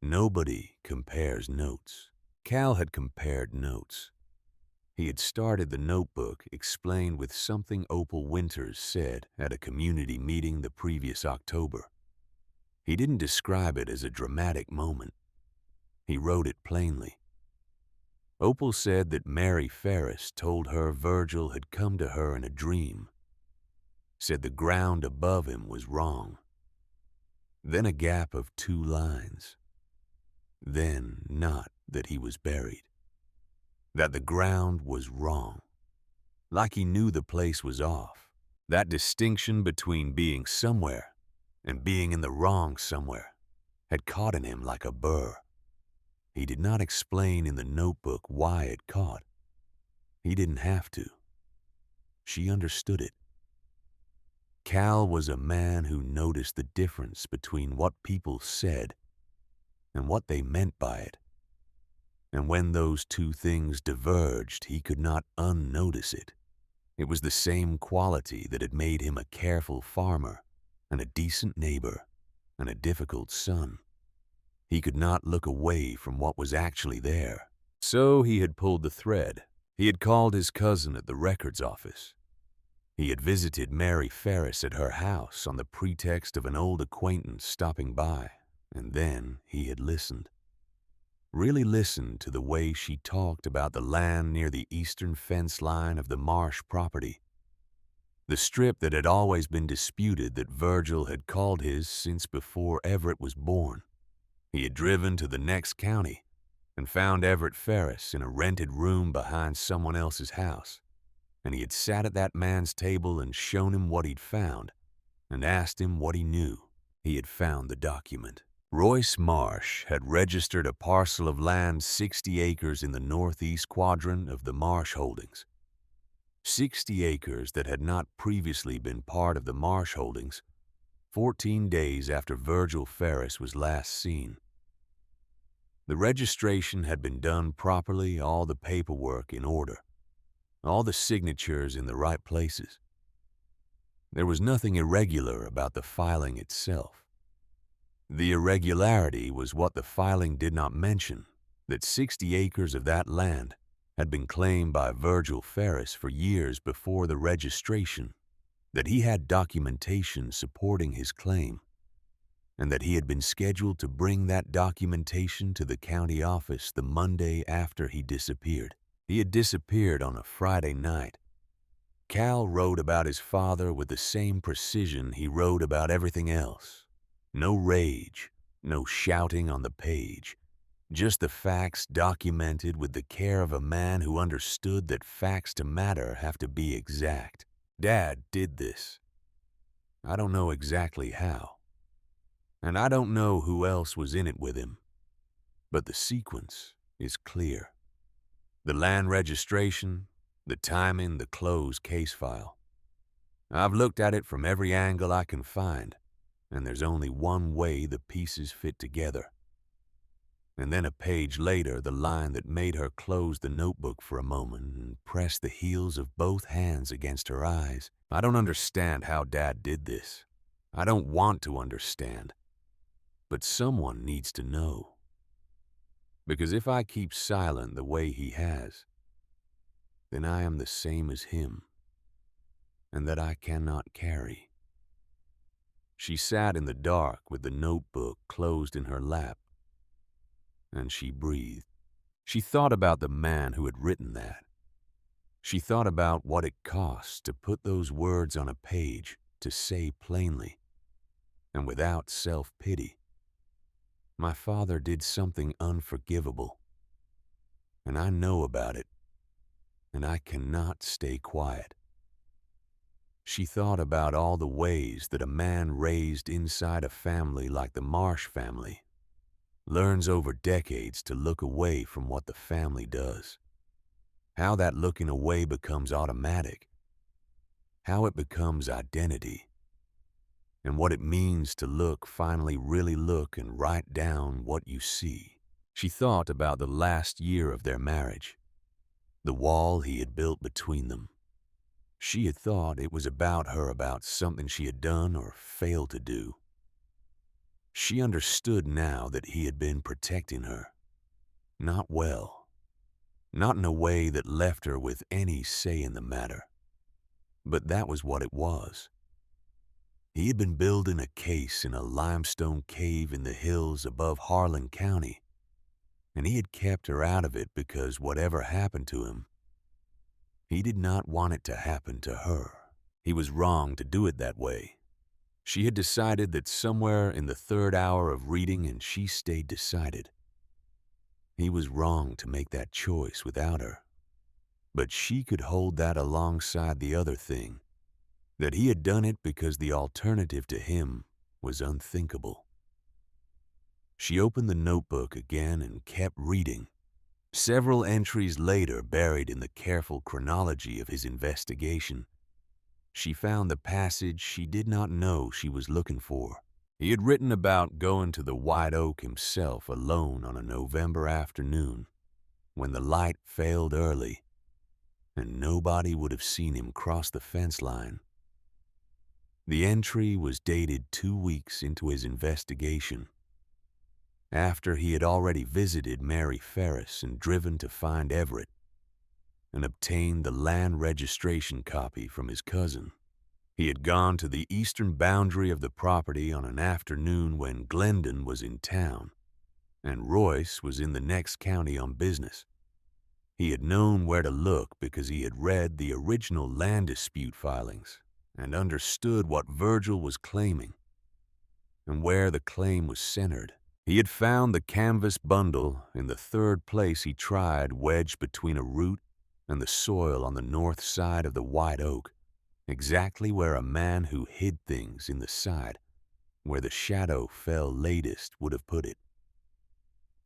Nobody compares notes. Cal had compared notes. He had started the notebook explained with something Opal Winters said at a community meeting the previous October. He didn't describe it as a dramatic moment. He wrote it plainly. Opal said that Mary Ferris told her Virgil had come to her in a dream, said the ground above him was wrong. Then a gap of 2 lines. Then not that he was buried. That the ground was wrong. Like he knew the place was off. That distinction between being somewhere and being in the wrong somewhere had caught in him like a burr. He did not explain in the notebook why it caught. He didn't have to. She understood it. Cal was a man who noticed the difference between what people said and what they meant by it. And when those two things diverged, he could not unnotice it. It was the same quality that had made him a careful farmer and a decent neighbor and a difficult son. He could not look away from what was actually there. So he had pulled the thread. He had called his cousin at the records office. He had visited Mary Ferris at her house on the pretext of an old acquaintance stopping by, and then he had listened. Really listened to the way she talked about the land near the eastern fence line of the Marsh property, the strip that had always been disputed that Virgil had called his since before Everett was born. He had driven to the next county and found Everett Ferris in a rented room behind someone else's house, and he had sat at that man's table and shown him what he'd found and asked him what he knew. He had found the document. Royce Marsh had registered a parcel of land 60 acres in the northeast quadrant of the Marsh holdings. 60 acres that had not previously been part of the Marsh holdings, 14 days after Virgil Ferris was last seen. The registration had been done properly, all the paperwork in order, all the signatures in the right places. There was nothing irregular about the filing itself. The irregularity was what the filing did not mention, that 60 acres of that land had been claimed by Virgil Ferris for years before the registration, that he had documentation supporting his claim, and that he had been scheduled to bring that documentation to the county office the Monday after he disappeared. He had disappeared on a Friday night. Cal wrote about his father with the same precision he wrote about everything else. No rage, no shouting on the page, just the facts documented with the care of a man who understood that facts to matter have to be exact. Dad did this. I don't know exactly how, and I don't know who else was in it with him, but the sequence is clear. The land registration, the timing, the closed case file. I've looked at it from every angle I can find, and there's only one way the pieces fit together. And then a page later, the line that made her close the notebook for a moment and press the heels of both hands against her eyes. I don't understand how Dad did this. I don't want to understand. But someone needs to know. Because if I keep silent the way he has, then I am the same as him, and that I cannot carry. She sat in the dark with the notebook closed in her lap, and she breathed. She thought about the man who had written that. She thought about what it cost to put those words on a page, to say plainly, and without self-pity. My father did something unforgivable, and I know about it, and I cannot stay quiet. She thought about all the ways that a man raised inside a family like the Marsh family learns over decades to look away from what the family does. How that looking away becomes automatic. How it becomes identity. And what it means to look, finally really look and write down what you see. She thought about the last year of their marriage, the wall he had built between them. She had thought it was about her, about something she had done or failed to do. She understood now that he had been protecting her. Not well. Not in a way that left her with any say in the matter. But that was what it was. He had been building a case in a limestone cave in the hills above Harlan County, and he had kept her out of it because whatever happened to him, he did not want it to happen to her. He was wrong to do it that way. She had decided that somewhere in the third hour of reading, and she stayed decided. He was wrong to make that choice without her. But she could hold that alongside the other thing, that he had done it because the alternative to him was unthinkable. She opened the notebook again and kept reading. Several entries later, buried in the careful chronology of his investigation, she found the passage she did not know she was looking for. He had written about going to the White Oak himself alone on a November afternoon when the light failed early and nobody would have seen him cross the fence line. The entry was dated 2 weeks into his investigation, after he had already visited Mary Ferris and driven to find Everett and obtained the land registration copy from his cousin. He had gone to the eastern boundary of the property on an afternoon when Glendon was in town and Royce was in the next county on business. He had known where to look because he had read the original land dispute filings and understood what Virgil was claiming and where the claim was centered. He had found the canvas bundle in the third place he tried, wedged between a root and the soil on the north side of the White Oak, exactly where a man who hid things in the side, where the shadow fell latest, would have put it.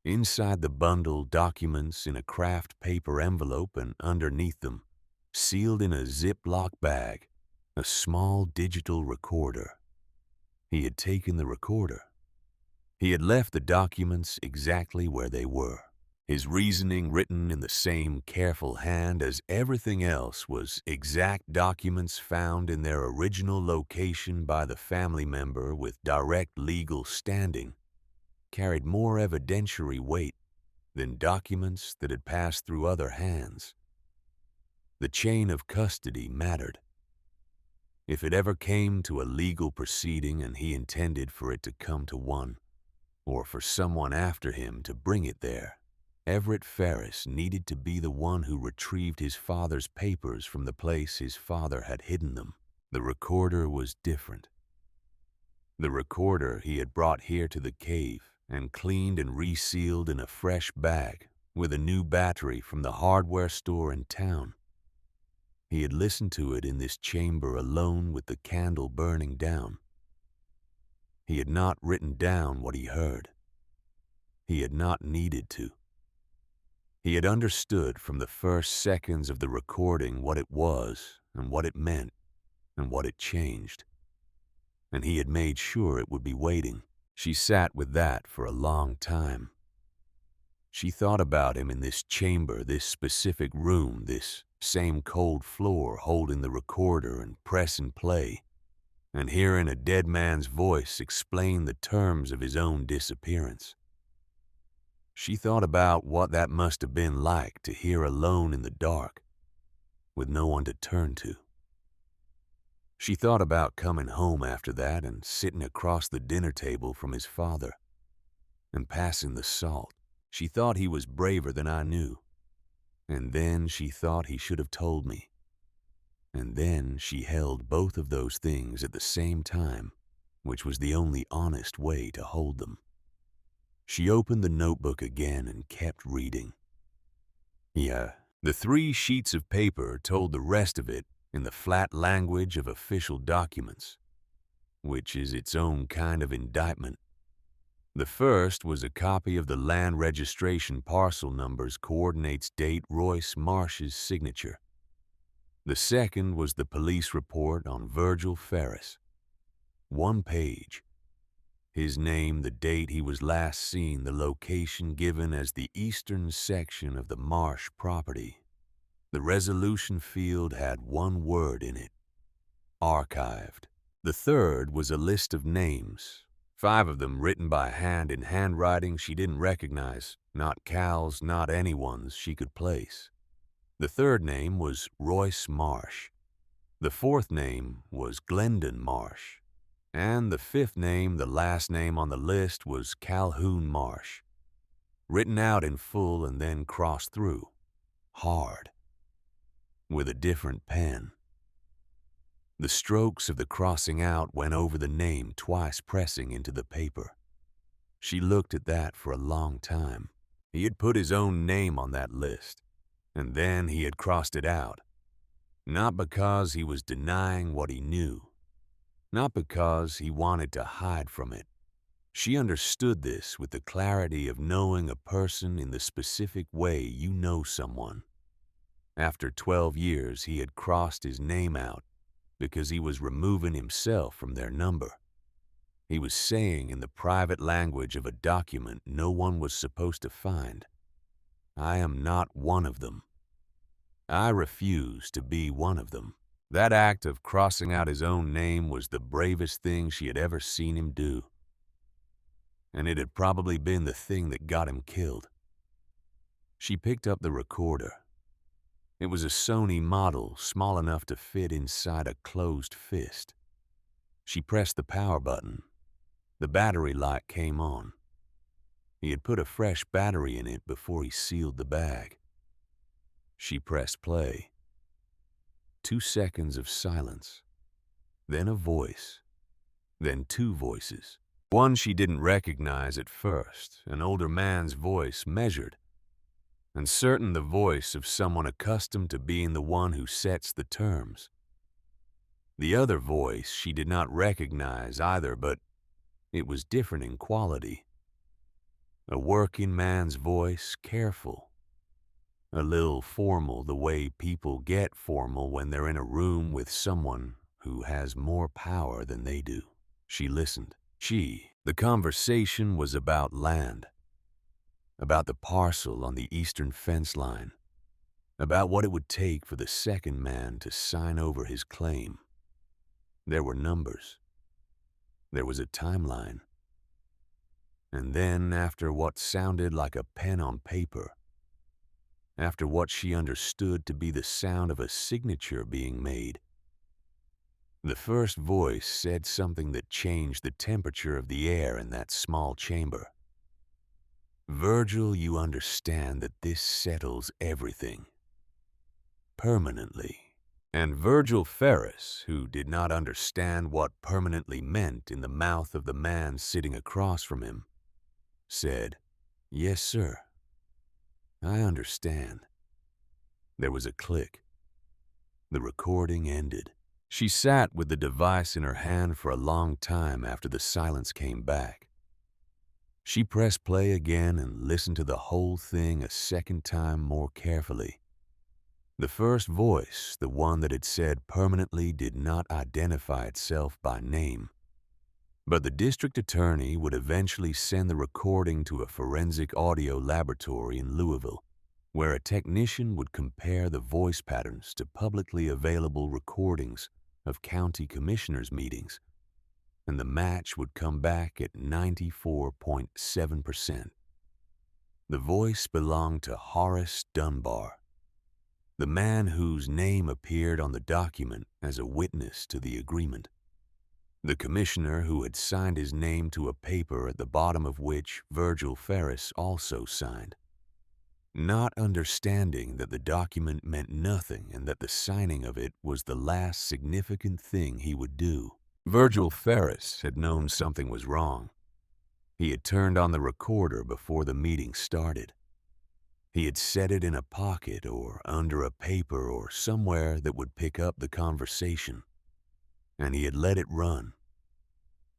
Inside the bundle, documents in a craft paper envelope, and underneath them, sealed in a Ziploc bag, a small digital recorder. He had taken the recorder. He had left the documents exactly where they were. His reasoning, written in the same careful hand as everything else, was exact documents found in their original location by the family member with direct legal standing, carried more evidentiary weight than documents that had passed through other hands. The chain of custody mattered. If it ever came to a legal proceeding, and he intended for it to come to one, or for someone after him to bring it there, Everett Ferris needed to be the one who retrieved his father's papers from the place his father had hidden them. The recorder was different. The recorder he had brought here to the cave and cleaned and resealed in a fresh bag with a new battery from the hardware store in town. He had listened to it in this chamber alone with the candle burning down. He had not written down what he heard. He had not needed to. He had understood from the first seconds of the recording what it was and what it meant and what it changed. And he had made sure it would be waiting. She sat with that for a long time. She thought about him in this chamber, this specific room, this same cold floor, holding the recorder and pressing play, and hearing a dead man's voice explain the terms of his own disappearance. She thought about what that must have been like to hear alone in the dark, with no one to turn to. She thought about coming home after that and sitting across the dinner table from his father and passing the salt. She thought he was braver than I knew. And then she thought he should have told me. And then she held both of those things at the same time, which was the only honest way to hold them. She opened the notebook again and kept reading. The 3 sheets of paper told the rest of it in the flat language of official documents, which is its own kind of indictment. The first was a copy of the land registration, parcel numbers, coordinates, date, Royce Marsh's signature. The second was the police report on Virgil Ferris. 1 page. His name, the date he was last seen, the location given as the eastern section of the Marsh property. The resolution field had 1 word in it: archived. The third was a list of names, 5 of them written by hand in handwriting she didn't recognize, not Cal's, not anyone's she could place. The third name was Royce Marsh. The fourth name was Glendon Marsh. And the fifth name, the last name on the list, was Calhoun Marsh. Written out in full and then crossed through, hard, with a different pen. The strokes of the crossing out went over the name, twice pressing into the paper. She looked at that for a long time. He had put his own name on that list, and then he had crossed it out, not because he was denying what he knew, not because he wanted to hide from it. She understood this with the clarity of knowing a person in the specific way you know someone. After 12 years, he had crossed his name out because he was removing himself from their number. He was saying in the private language of a document no one was supposed to find, "I am not one of them. I refuse to be one of them." That act of crossing out his own name was the bravest thing she had ever seen him do. And it had probably been the thing that got him killed. She picked up the recorder. It was a Sony model small enough to fit inside a closed fist. She pressed the power button. The battery light came on. He had put a fresh battery in it before he sealed the bag. She pressed play. 2 seconds of silence. Then a voice. Then 2 voices. One she didn't recognize at first, an older man's voice, measured, and certain the voice of someone accustomed to being the one who sets the terms. The other voice she did not recognize either, but it was different in quality. A working man's voice, careful. A little formal, the way people get formal when they're in a room with someone who has more power than they do. She listened. The conversation was about land, about the parcel on the eastern fence line, about what it would take for the second man to sign over his claim. There were numbers. There was a timeline. And then, after what sounded like a pen on paper, after what she understood to be the sound of a signature being made, the first voice said something that changed the temperature of the air in that small chamber. "Virgil, you understand that this settles everything. Permanently." And Virgil Ferris, who did not understand what permanently meant in the mouth of the man sitting across from him, said, "Yes, sir. I understand." There was a click. The recording ended. She sat with the device in her hand for a long time after the silence came back. She pressed play again and listened to the whole thing a second time more carefully. The first voice, the one that had said permanently, did not identify itself by name. But the district attorney would eventually send the recording to a forensic audio laboratory in Louisville, where a technician would compare the voice patterns to publicly available recordings of county commissioners' meetings, and the match would come back at 94.7%. The voice belonged to Horace Dunbar, the man whose name appeared on the document as a witness to the agreement. The commissioner who had signed his name to a paper at the bottom of which Virgil Ferris also signed. Not understanding that the document meant nothing and that the signing of it was the last significant thing he would do. Virgil Ferris had known something was wrong. He had turned on the recorder before the meeting started. He had set it in a pocket or under a paper or somewhere that would pick up the conversation, and he had let it run.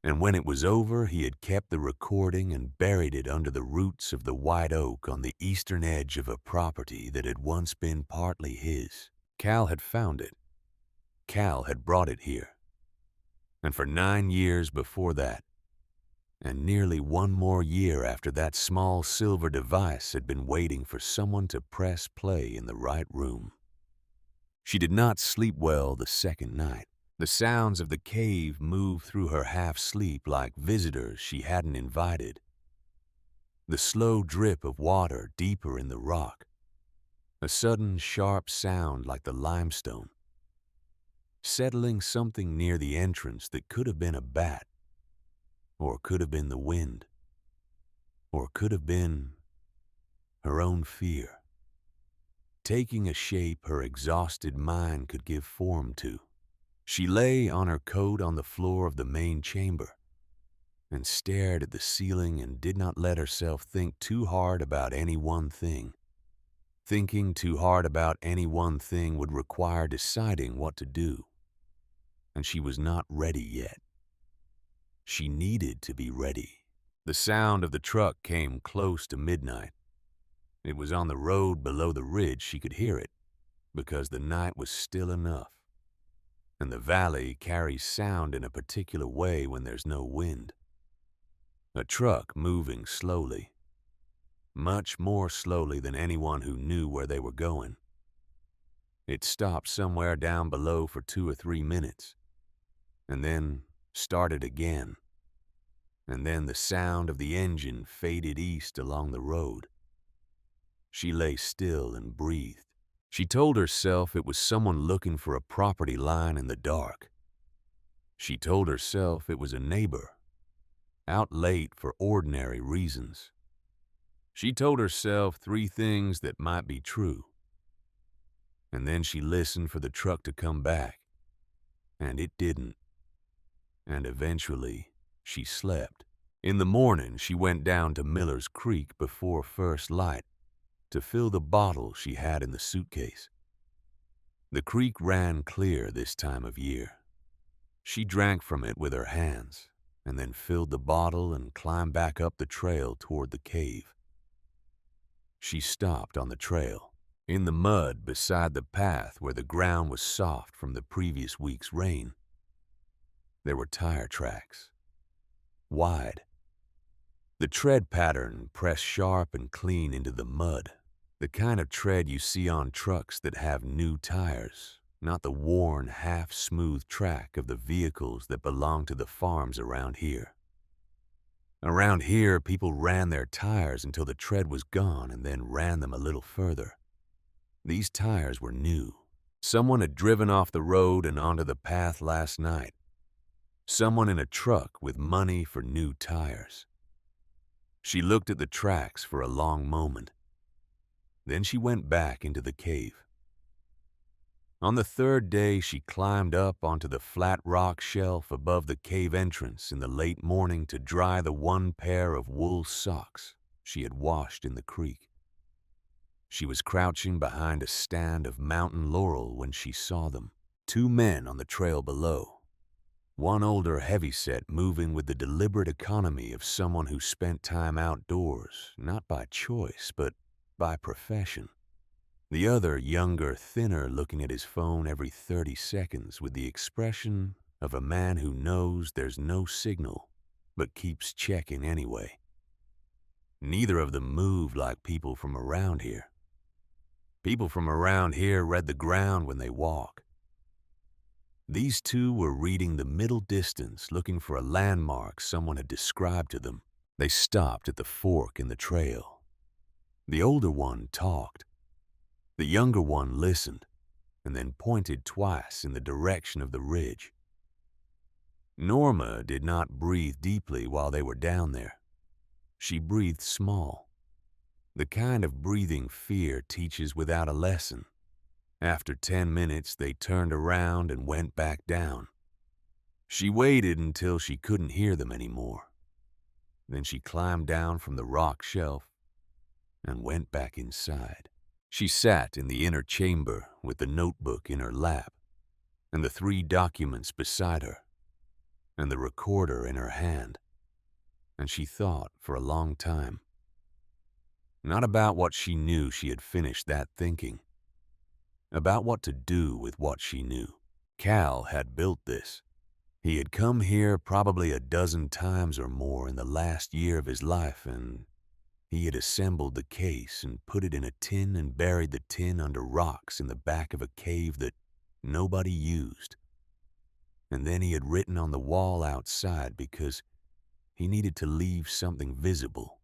And when it was over, he had kept the recording and buried it under the roots of the white oak on the eastern edge of a property that had once been partly his. Cal had found it. Cal had brought it here. And for 9 years before that, and nearly 1 more year after that small silver device had been waiting for someone to press play in the right room. She did not sleep well the second night. The sounds of the cave moved through her half-sleep like visitors she hadn't invited. The slow drip of water deeper in the rock. A sudden sharp sound like the limestone. Settling something near the entrance that could have been a bat, or could have been the wind, or could have been her own fear. Taking a shape her exhausted mind could give form to. She lay on her coat on the floor of the main chamber and stared at the ceiling and did not let herself think too hard about any one thing. Thinking too hard about any one thing would require deciding what to do. and she was not ready yet. She needed to be ready. The sound of the truck came close to midnight. It was on the road below the ridge. She could hear it because the night was still enough. And the valley carries sound in a particular way when there's no wind. A truck moving slowly, much more slowly than anyone who knew where they were going. It stopped somewhere down below for 2 or 3 minutes, and then started again. And then the sound of the engine faded east along the road. She lay still and breathed. She told herself it was someone looking for a property line in the dark. She told herself it was a neighbor, out late for ordinary reasons. She told herself 3 things that might be true. And then she listened for the truck to come back, and it didn't. And eventually, she slept. In the morning, she went down to Miller's Creek before first light to fill the bottle she had in the suitcase. The creek ran clear this time of year. She drank from it with her hands, and then filled the bottle and climbed back up the trail toward the cave. She stopped on the trail, in the mud beside the path where the ground was soft from the previous week's rain. There were tire tracks, wide. The tread pattern pressed sharp and clean into the mud, the kind of tread you see on trucks that have new tires, not the worn, half-smooth track of the vehicles that belong to the farms around here. Around here, people ran their tires until the tread was gone and then ran them a little further. These tires were new. Someone had driven off the road and onto the path last night. Someone in a truck with money for new tires. She looked at the tracks for a long moment. Then she went back into the cave. On the 3rd day, she climbed up onto the flat rock shelf above the cave entrance in the late morning to dry the 1 pair of wool socks she had washed in the creek. She was crouching behind a stand of mountain laurel when she saw them. 2 men on the trail below. One older heavyset moving with the deliberate economy of someone who spent time outdoors, not by choice, but by profession. The other younger, thinner, looking at his phone every 30 seconds with the expression of a man who knows there's no signal, but keeps checking anyway. Neither of them moved like people from around here. People from around here read the ground when they walk. These 2 were reading the middle distance, looking for a landmark someone had described to them. They stopped at the fork in the trail. The older one talked. The younger one listened, and then pointed twice in the direction of the ridge. Norma did not breathe deeply while they were down there. She breathed small, the kind of breathing fear teaches without a lesson. After 10 minutes, they turned around and went back down. She waited until she couldn't hear them anymore. Then she climbed down from the rock shelf and went back inside. She sat in the inner chamber with the notebook in her lap and the 3 documents beside her and the recorder in her hand. And she thought for a long time. Not about what she knew she had finished that thinking. About what to do with what she knew. Cal had built this. He had come here probably a dozen times or more in the last year of his life, and he had assembled the case and put it in a tin and buried the tin under rocks in the back of a cave that nobody used. And then he had written on the wall outside because he needed to leave something visible,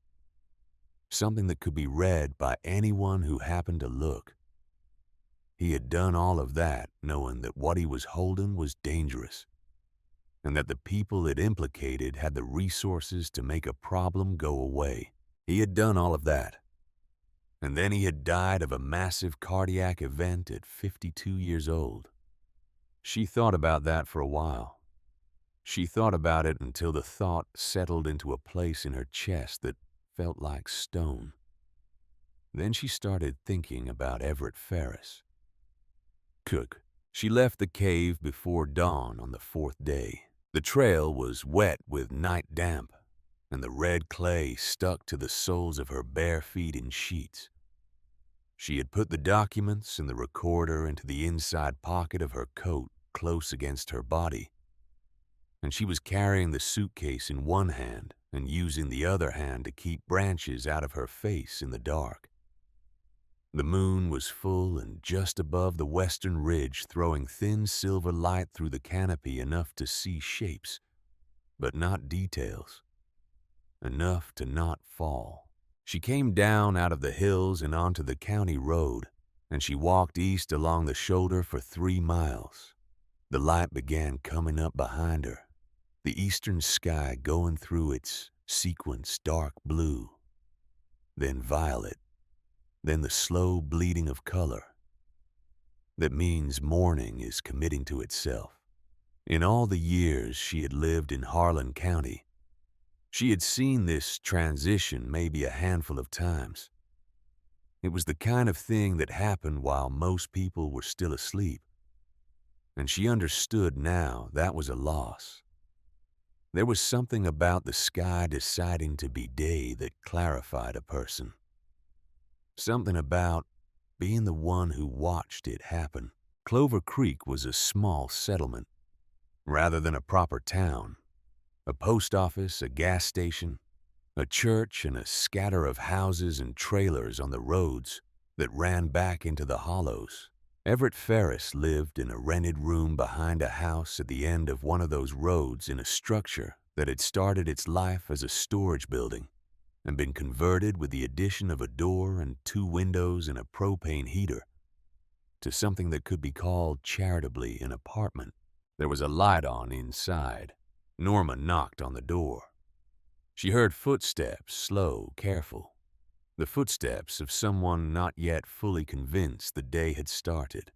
something that could be read by anyone who happened to look. He had done all of that knowing that what he was holding was dangerous, and that the people it implicated had the resources to make a problem go away. He had done all of that. And then he had died of a massive cardiac event at 52 years old. She thought about that for a while. She thought about it until the thought settled into a place in her chest that felt like stone. Then she started thinking about Everett Ferris. She left the cave before dawn on the fourth day. The trail was wet with night damp, and the red clay stuck to the soles of her bare feet in sheets. She had put the documents and the recorder into the inside pocket of her coat close against her body, and she was carrying the suitcase in one hand and using the other hand to keep branches out of her face in the dark. The moon was full and just above the western ridge, throwing thin silver light through the canopy, enough to see shapes, but not details, enough to not fall. She came down out of the hills and onto the county road, and she walked east along the shoulder for 3 miles. The light began coming up behind her, the eastern sky going through its sequence dark blue, then violet, then the slow bleeding of color. That means morning is committing to itself. In all the years she had lived in Harlan County, she had seen this transition maybe a handful of times. It was the kind of thing that happened while most people were still asleep, and she understood now that was a loss. There was something about the sky deciding to be day that clarified a person. Something about being the one who watched it happen. Clover Creek was a small settlement, rather than a proper town. A post office, a gas station, a church, and a scatter of houses and trailers on the roads that ran back into the hollows. Everett Ferris lived in a rented room behind a house at the end of one of those roads in a structure that had started its life as a storage building and been converted with the addition of a door and 2 windows and a propane heater to something that could be called charitably an apartment. There was a light on inside. Norma knocked on the door. She heard footsteps, slow, careful, the footsteps of someone not yet fully convinced the day had started.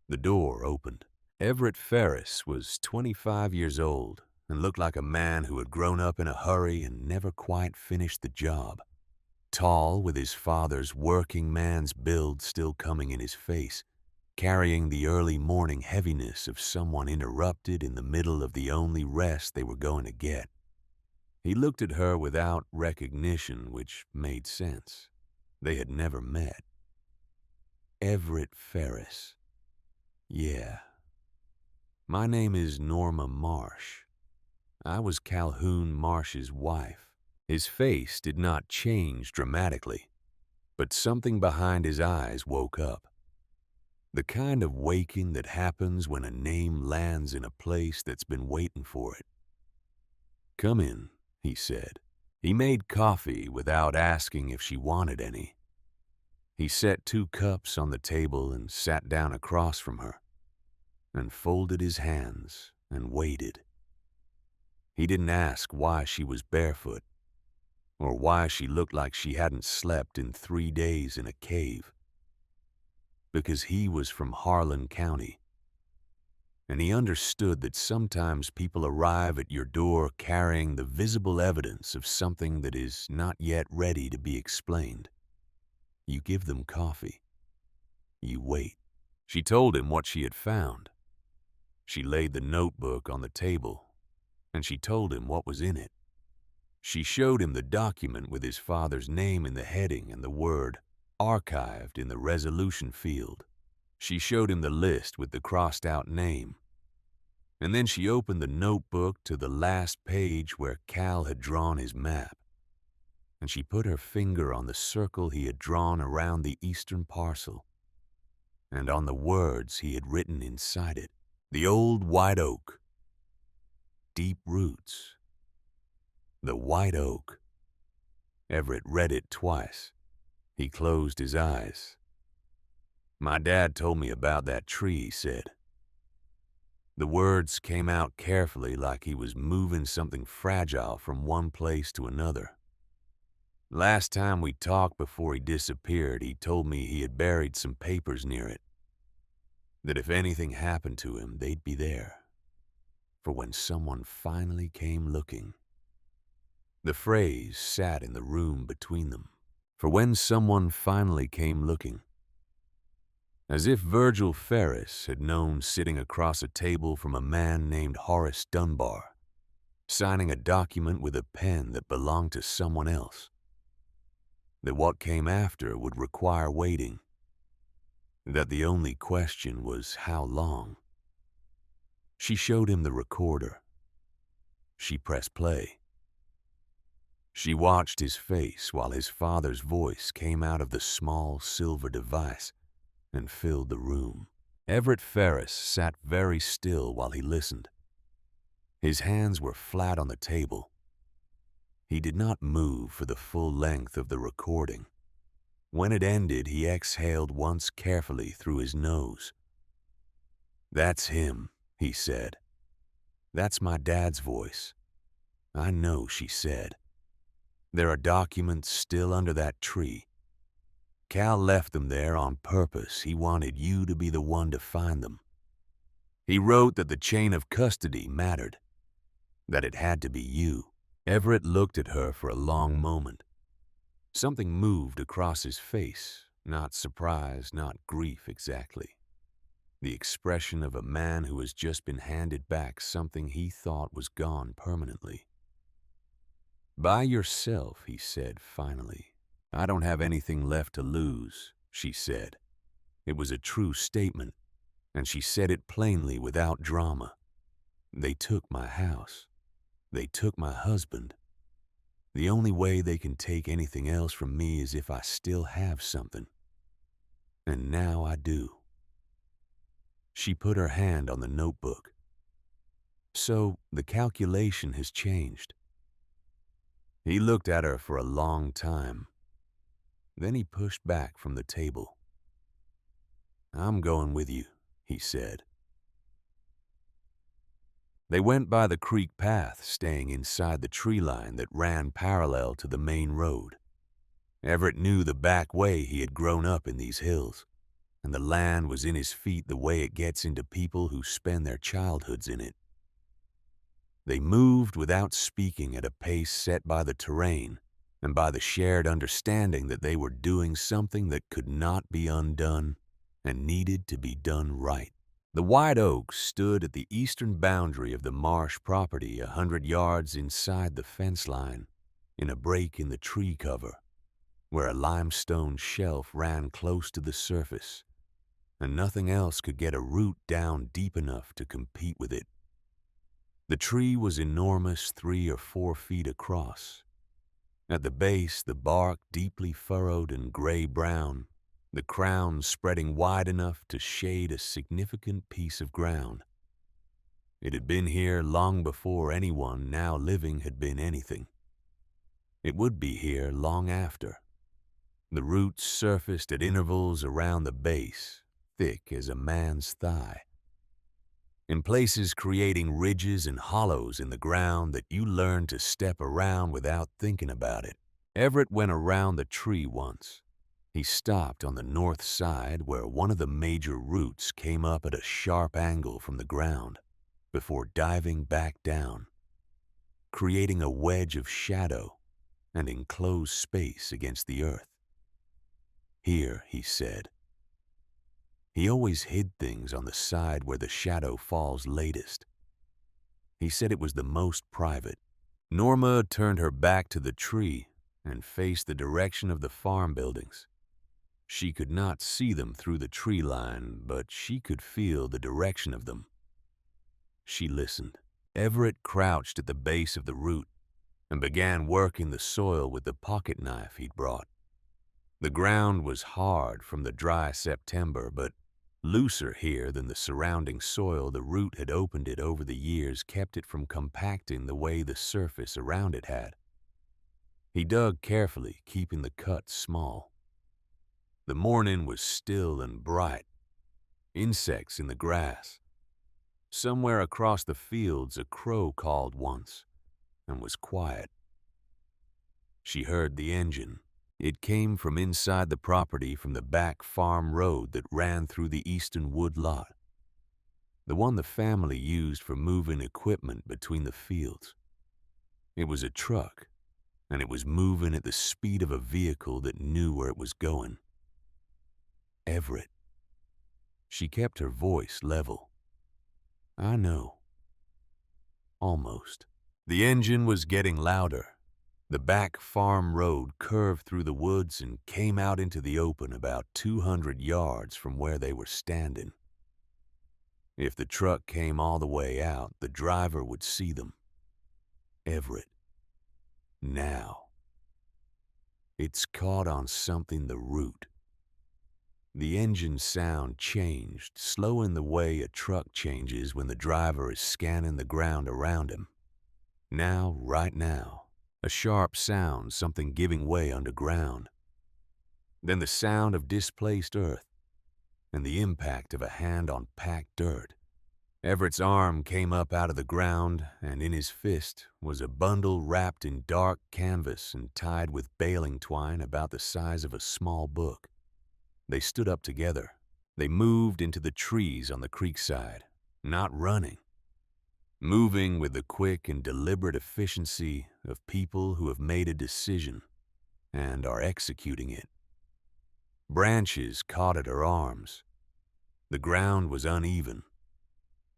The door opened. Everett Ferris was 25 years old and looked like a man who had grown up in a hurry and never quite finished the job. Tall, with his father's working man's build still coming in his face, carrying the early morning heaviness of someone interrupted in the middle of the only rest they were going to get. He looked at her without recognition, which made sense. They had never met. Everett Ferris. Yeah. My name is Norma Marsh. I was Calhoun Marsh's wife. His face did not change dramatically, but something behind his eyes woke up. The kind of waking that happens when a name lands in a place that's been waiting for it. "Come in," he said. He made coffee without asking if she wanted any. He set 2 cups on the table and sat down across from her, and folded his hands and waited. He didn't ask why she was barefoot, or why she looked like she hadn't slept in 3 days in a cave. Because he was from Harlan County, and he understood that sometimes people arrive at your door carrying the visible evidence of something that is not yet ready to be explained. You give them coffee. You wait. She told him what she had found. She laid the notebook on the table, and she told him what was in it. She showed him the document with his father's name in the heading and the word archived in the resolution field. She showed him the list with the crossed-out name. And then she opened the notebook to the last page where Cal had drawn his map. And she put her finger on the circle he had drawn around the eastern parcel, and on the words he had written inside it. The old white oak. Deep roots. The white oak. Everett read it twice. He closed his eyes. "My dad told me about that tree," he said. The words came out carefully, like he was moving something fragile from one place to another. "Last time we talked before he disappeared, he told me he had buried some papers near it. That if anything happened to him, they'd be there. For when someone finally came looking." The phrase sat in the room between them. For when someone finally came looking. as if Virgil Ferris had known sitting across a table from a man named Horace Dunbar, signing a document with a pen that belonged to someone else, that what came after would require waiting, that the only question was how long. She showed him the recorder. She pressed play. She watched his face while his father's voice came out of the small silver device and filled the room. Everett Ferris sat very still while he listened. His hands were flat on the table. He did not move for the full length of the recording. When it ended, he exhaled once carefully through his nose. "That's him," he said. "That's my dad's voice." "I know," she said. "There are documents still under that tree. Cal left them there on purpose. He wanted you to be the one to find them. He wrote that the chain of custody mattered, that it had to be you." Everett looked at her for a long moment. Something moved across his face, not surprise, not grief exactly. The expression of a man who has just been handed back something he thought was gone permanently. "By yourself," he said finally. "I don't have anything left to lose," she said. It was a true statement, and she said it plainly without drama. "They took my house. They took my husband. The only way they can take anything else from me is if I still have something. And now I do." She put her hand on the notebook. "So the calculation has changed." He looked at her for a long time. Then he pushed back from the table. "I'm going with you," he said. They went by the creek path, staying inside the tree line that ran parallel to the main road. Everett knew the back way. He had grown up in these hills, and the land was in his feet the way it gets into people who spend their childhoods in it. They moved without speaking at a pace set by the terrain and by the shared understanding that they were doing something that could not be undone and needed to be done right. The white oaks stood at the eastern boundary of the marsh property 100 yards inside the fence line, in a break in the tree cover, where a limestone shelf ran close to the surface, and nothing else could get a root down deep enough to compete with it. The tree was enormous, 3 or 4 feet across. At the base, the bark deeply furrowed and gray-brown, the crown spreading wide enough to shade a significant piece of ground. It had been here long before anyone now living had been anything. It would be here long after. The roots surfaced at intervals around the base, thick as a man's thigh, in places creating ridges and hollows in the ground that you learned to step around without thinking about it. Everett went around the tree once. He stopped on the north side where one of the major roots came up at a sharp angle from the ground before diving back down, creating a wedge of shadow and enclosed space against the earth. "Here," he said. He always hid things on the side where the shadow falls latest. He said it was the most private. Norma turned her back to the tree and faced the direction of the farm buildings. She could not see them through the tree line, but she could feel the direction of them. She listened. Everett crouched at the base of the root and began working the soil with the pocket knife he'd brought. The ground was hard from the dry September, but looser here than the surrounding soil. The root had opened it over the years, kept it from compacting the way the surface around it had. He dug carefully, keeping the cuts small. The morning was still and bright. Insects in the grass. Somewhere across the fields a crow called once and was quiet. She heard the engine. It came from inside the property, from the back farm road that ran through the eastern wood lot, the one the family used for moving equipment between the fields. It was a truck, and it was moving at the speed of a vehicle that knew where it was going. Everett. She kept her voice level. "I know. Almost." The engine was getting louder. The back farm road curved through the woods and came out into the open about 200 yards from where they were standing. If the truck came all the way out, the driver would see them. Everett. Now. It's caught on something the root. The engine sound changed, slowing the way a truck changes when the driver is scanning the ground around him. Now, right now, a sharp sound, something giving way underground. Then the sound of displaced earth and the impact of a hand on packed dirt. Everett's arm came up out of the ground, and in his fist was a bundle wrapped in dark canvas and tied with baling twine about the size of a small book. They stood up together. They moved into the trees on the creekside, not running, moving with the quick and deliberate efficiency of people who have made a decision and are executing it. Branches caught at her arms. The ground was uneven,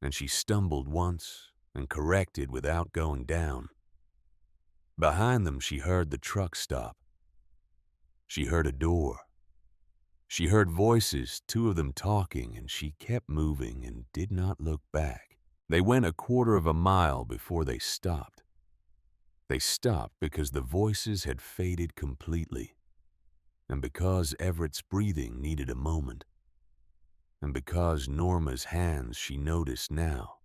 and she stumbled once and corrected without going down. Behind them, she heard the truck stop. She heard a door. She heard voices, two of them talking, and she kept moving and did not look back. They went a quarter of a mile before they stopped. They stopped because the voices had faded completely, and because Everett's breathing needed a moment, and because Norma's hands, she noticed now,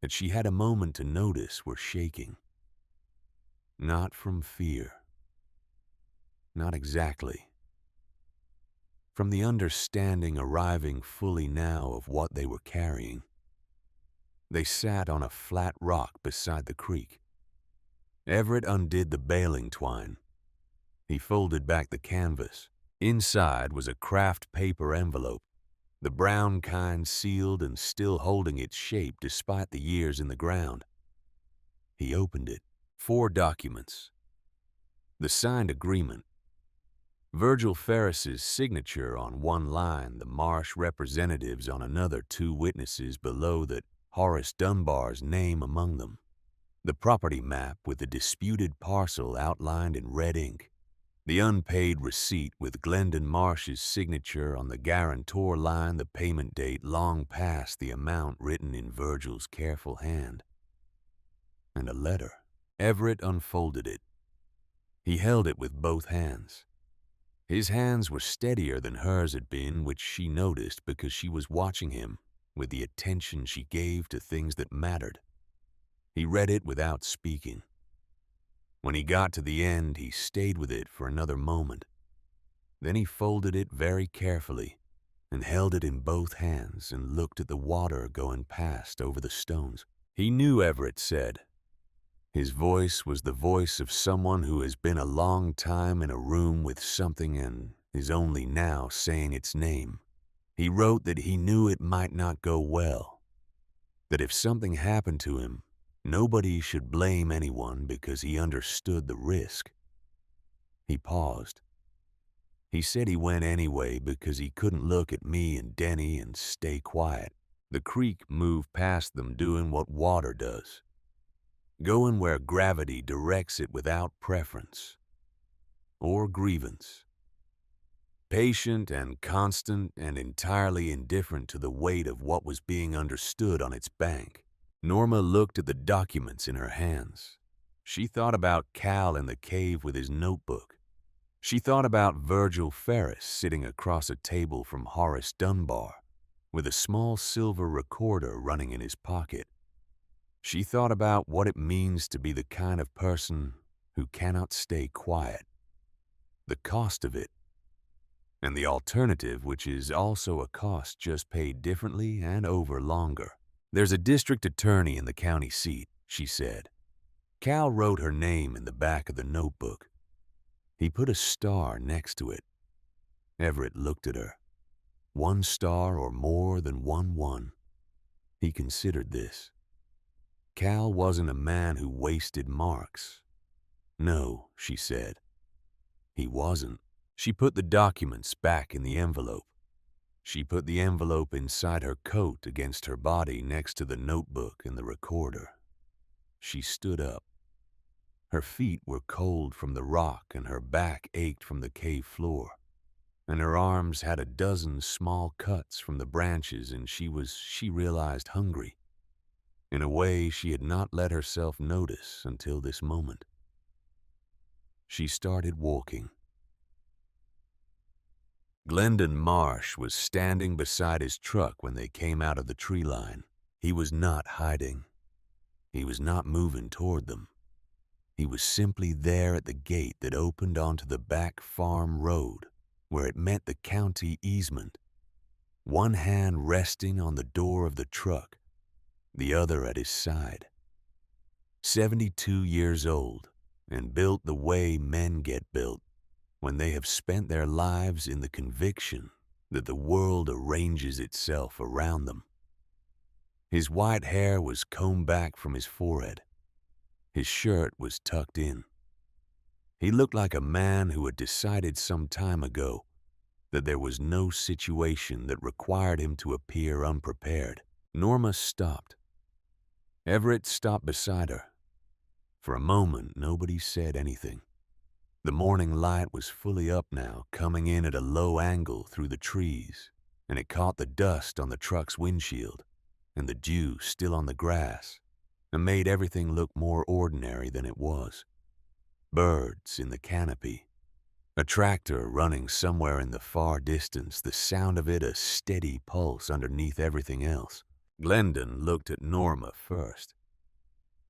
that she had a moment to notice, were shaking. Not from fear. Not exactly. From the understanding arriving fully now of what they were carrying. They sat on a flat rock beside the creek. Everett undid the baling twine. He folded back the canvas. Inside was a craft paper envelope, the brown kind sealed and still holding its shape despite the years in the ground. He opened it. 4 documents. The signed agreement. Virgil Ferris's signature on one line, the Marsh representatives on another, 2 witnesses below that, Horace Dunbar's name among them. The property map with the disputed parcel outlined in red ink. The unpaid receipt with Glendon Marsh's signature on the guarantor line, the payment date long past the amount written in Virgil's careful hand. And a letter. Everett unfolded it. He held it with both hands. His hands were steadier than hers had been, which she noticed because she was watching him with the attention she gave to things that mattered. He read it without speaking. When he got to the end, he stayed with it for another moment. Then he folded it very carefully and held it in both hands and looked at the water going past over the stones. He knew, Everett said. His voice was the voice of someone who has been a long time in a room with something and is only now saying its name. He wrote that he knew it might not go well, that if something happened to him, nobody should blame anyone because he understood the risk. He paused. He said he went anyway because he couldn't look at me and Denny and stay quiet. The creek moved past them doing what water does, going where gravity directs it without preference or grievance. Patient and constant and entirely indifferent to the weight of what was being understood on its bank. Norma looked at the documents in her hands. She thought about Cal in the cave with his notebook. She thought about Virgil Ferris sitting across a table from Horace Dunbar with a small silver recorder running in his pocket. She thought about what it means to be the kind of person who cannot stay quiet, the cost of it, and the alternative, which is also a cost just paid differently and over longer. There's a district attorney in the county seat, she said. Cal wrote her name in the back of the notebook. He put a star next to it. Everett looked at her. 1 star or more than 1. He considered this. Cal wasn't a man who wasted marks. No, she said. He wasn't. She put the documents back in the envelope. She put the envelope inside her coat against her body next to the notebook and the recorder. She stood up. Her feet were cold from the rock and her back ached from the cave floor, and her arms had a dozen small cuts from the branches, and she realized, hungry, in a way she had not let herself notice until this moment. She started walking. Glendon Marsh was standing beside his truck when they came out of the tree line. He was not hiding. He was not moving toward them. He was simply there at the gate that opened onto the back farm road, where it met the county easement, one hand resting on the door of the truck, the other at his side. 72 years old, and built the way men get built, when they have spent their lives in the conviction that the world arranges itself around them. His white hair was combed back from his forehead. His shirt was tucked in. He looked like a man who had decided some time ago that there was no situation that required him to appear unprepared. Norma stopped. Everett stopped beside her. For a moment, nobody said anything. The morning light was fully up now, coming in at a low angle through the trees, and it caught the dust on the truck's windshield and the dew still on the grass, and made everything look more ordinary than it was. Birds in the canopy, a tractor running somewhere in the far distance, the sound of it a steady pulse underneath everything else. Glendon looked at Norma first.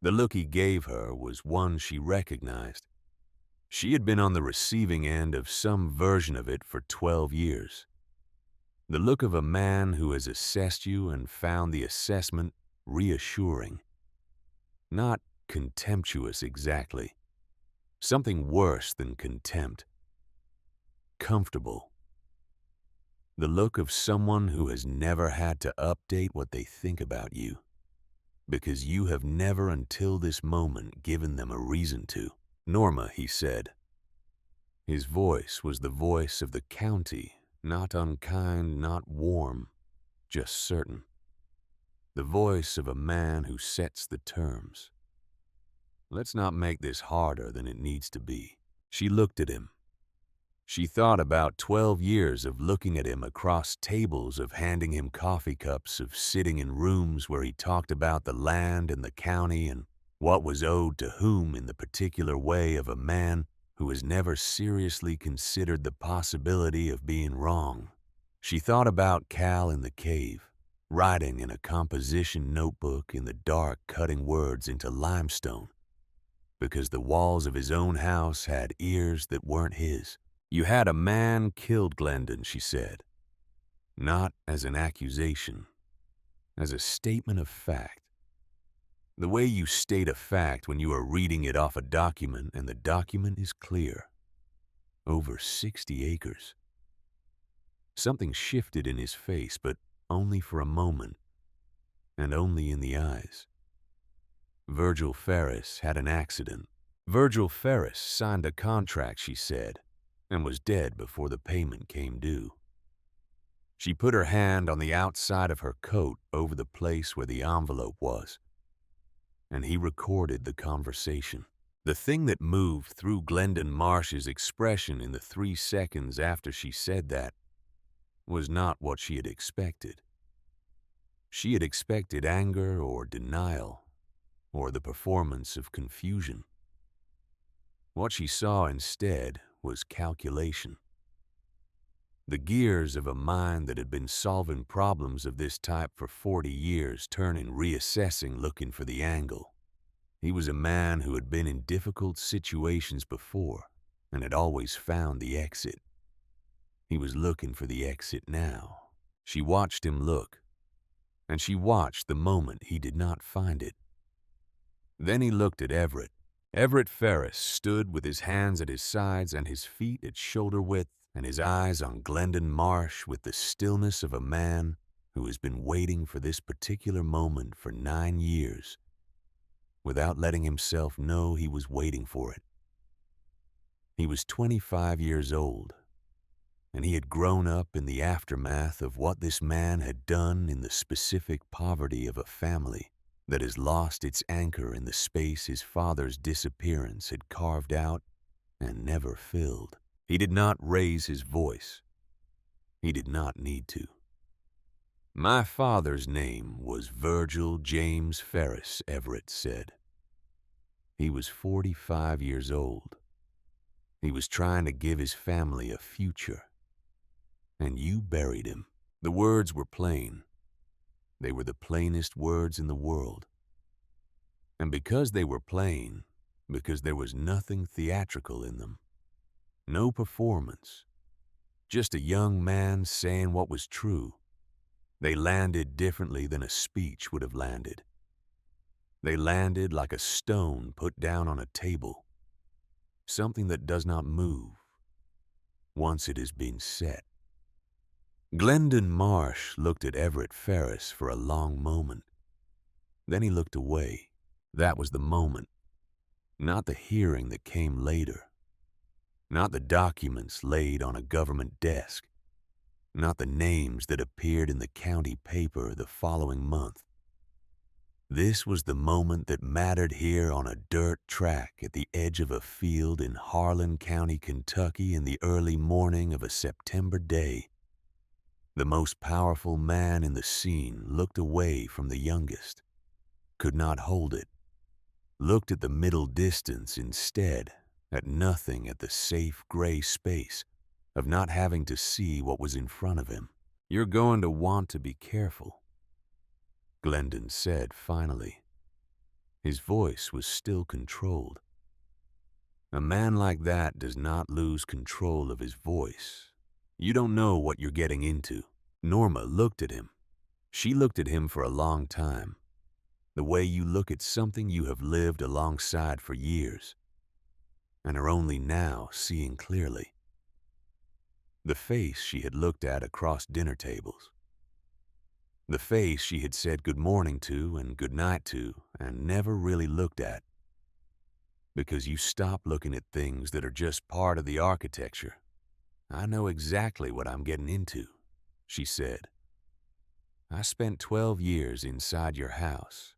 The look he gave her was one she recognized. She had been on the receiving end of some version of it for 12 years. The look of a man who has assessed you and found the assessment reassuring. Not contemptuous exactly. Something worse than contempt. Comfortable. The look of someone who has never had to update what they think about you, because you have never until this moment given them a reason to. Norma, he said. His voice was the voice of the county, not unkind, not warm, just certain. The voice of a man who sets the terms. Let's not make this harder than it needs to be. She looked at him. She thought about 12 years of looking at him across tables, of handing him coffee cups, of sitting in rooms where he talked about the land and the county and what was owed to whom in the particular way of a man who has never seriously considered the possibility of being wrong. She thought about Cal in the cave, writing in a composition notebook in the dark, cutting words into limestone, because the walls of his own house had ears that weren't his. You had a man killed Glendon, she said, not as an accusation, as a statement of fact. The way you state a fact when you are reading it off a document and the document is clear. Over 60 acres. Something shifted in his face, but only for a moment, and only in the eyes. Virgil Ferris had an accident. Virgil Ferris signed a contract, she said, and was dead before the payment came due. She put her hand on the outside of her coat over the place where the envelope was, and he recorded the conversation. The thing that moved through Glendon Marsh's expression in the 3 seconds after she said that was not what she had expected. She had expected anger or denial, or the performance of confusion. What she saw instead was calculation. The gears of a mind that had been solving problems of this type for 40 years turning, reassessing, looking for the angle. He was a man who had been in difficult situations before and had always found the exit. He was looking for the exit now. She watched him look, and she watched the moment he did not find it. Then he looked at Everett. Everett Ferris stood with his hands at his sides and his feet at shoulder width, and his eyes on Glendon Marsh with the stillness of a man who has been waiting for this particular moment for 9 years, without letting himself know he was waiting for it. He was 25 years old, and he had grown up in the aftermath of what this man had done in the specific poverty of a family that has lost its anchor in the space his father's disappearance had carved out and never filled. He did not raise his voice. He did not need to. "My father's name was Virgil James Ferris," Everett said. He was 45 years old. He was trying to give his family a future. And you buried him. The words were plain. They were the plainest words in the world. And because they were plain, because there was nothing theatrical in them, no performance, just a young man saying what was true, they landed differently than a speech would have landed. They landed like a stone put down on a table, something that does not move once it has been set. Glendon Marsh looked at Everett Ferris for a long moment. Then he looked away. That was the moment, not the hearing that came later, not the documents laid on a government desk, not the names that appeared in the county paper the following month. This was the moment that mattered here on a dirt track at the edge of a field in Harlan County, Kentucky in the early morning of a September day. The most powerful man in the scene looked away from the youngest, could not hold it, looked at the middle distance instead, at nothing at the safe gray space of not having to see what was in front of him. "You're going to want to be careful," Glendon said finally. His voice was still controlled. A man like that does not lose control of his voice. You don't know what you're getting into. Norma looked at him. She looked at him for a long time, the way you look at something you have lived alongside for years, and are only now seeing clearly. The face she had looked at across dinner tables. The face she had said good morning to and good night to and never really looked at. Because you stop looking at things that are just part of the architecture. "I know exactly what I'm getting into," she said. "I spent 12 years inside your house."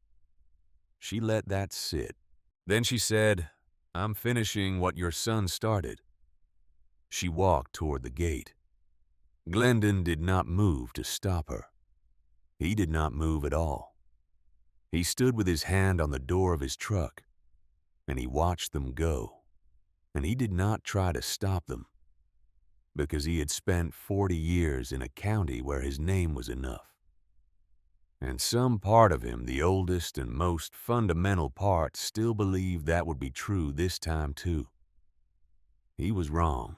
She let that sit. Then she said, "I'm finishing what your son started." She walked toward the gate. Glendon did not move to stop her. He did not move at all. He stood with his hand on the door of his truck, and he watched them go. And he did not try to stop them, because he had spent 40 years in a county where his name was enough. And some part of him, the oldest and most fundamental part, still believed that would be true this time too. He was wrong.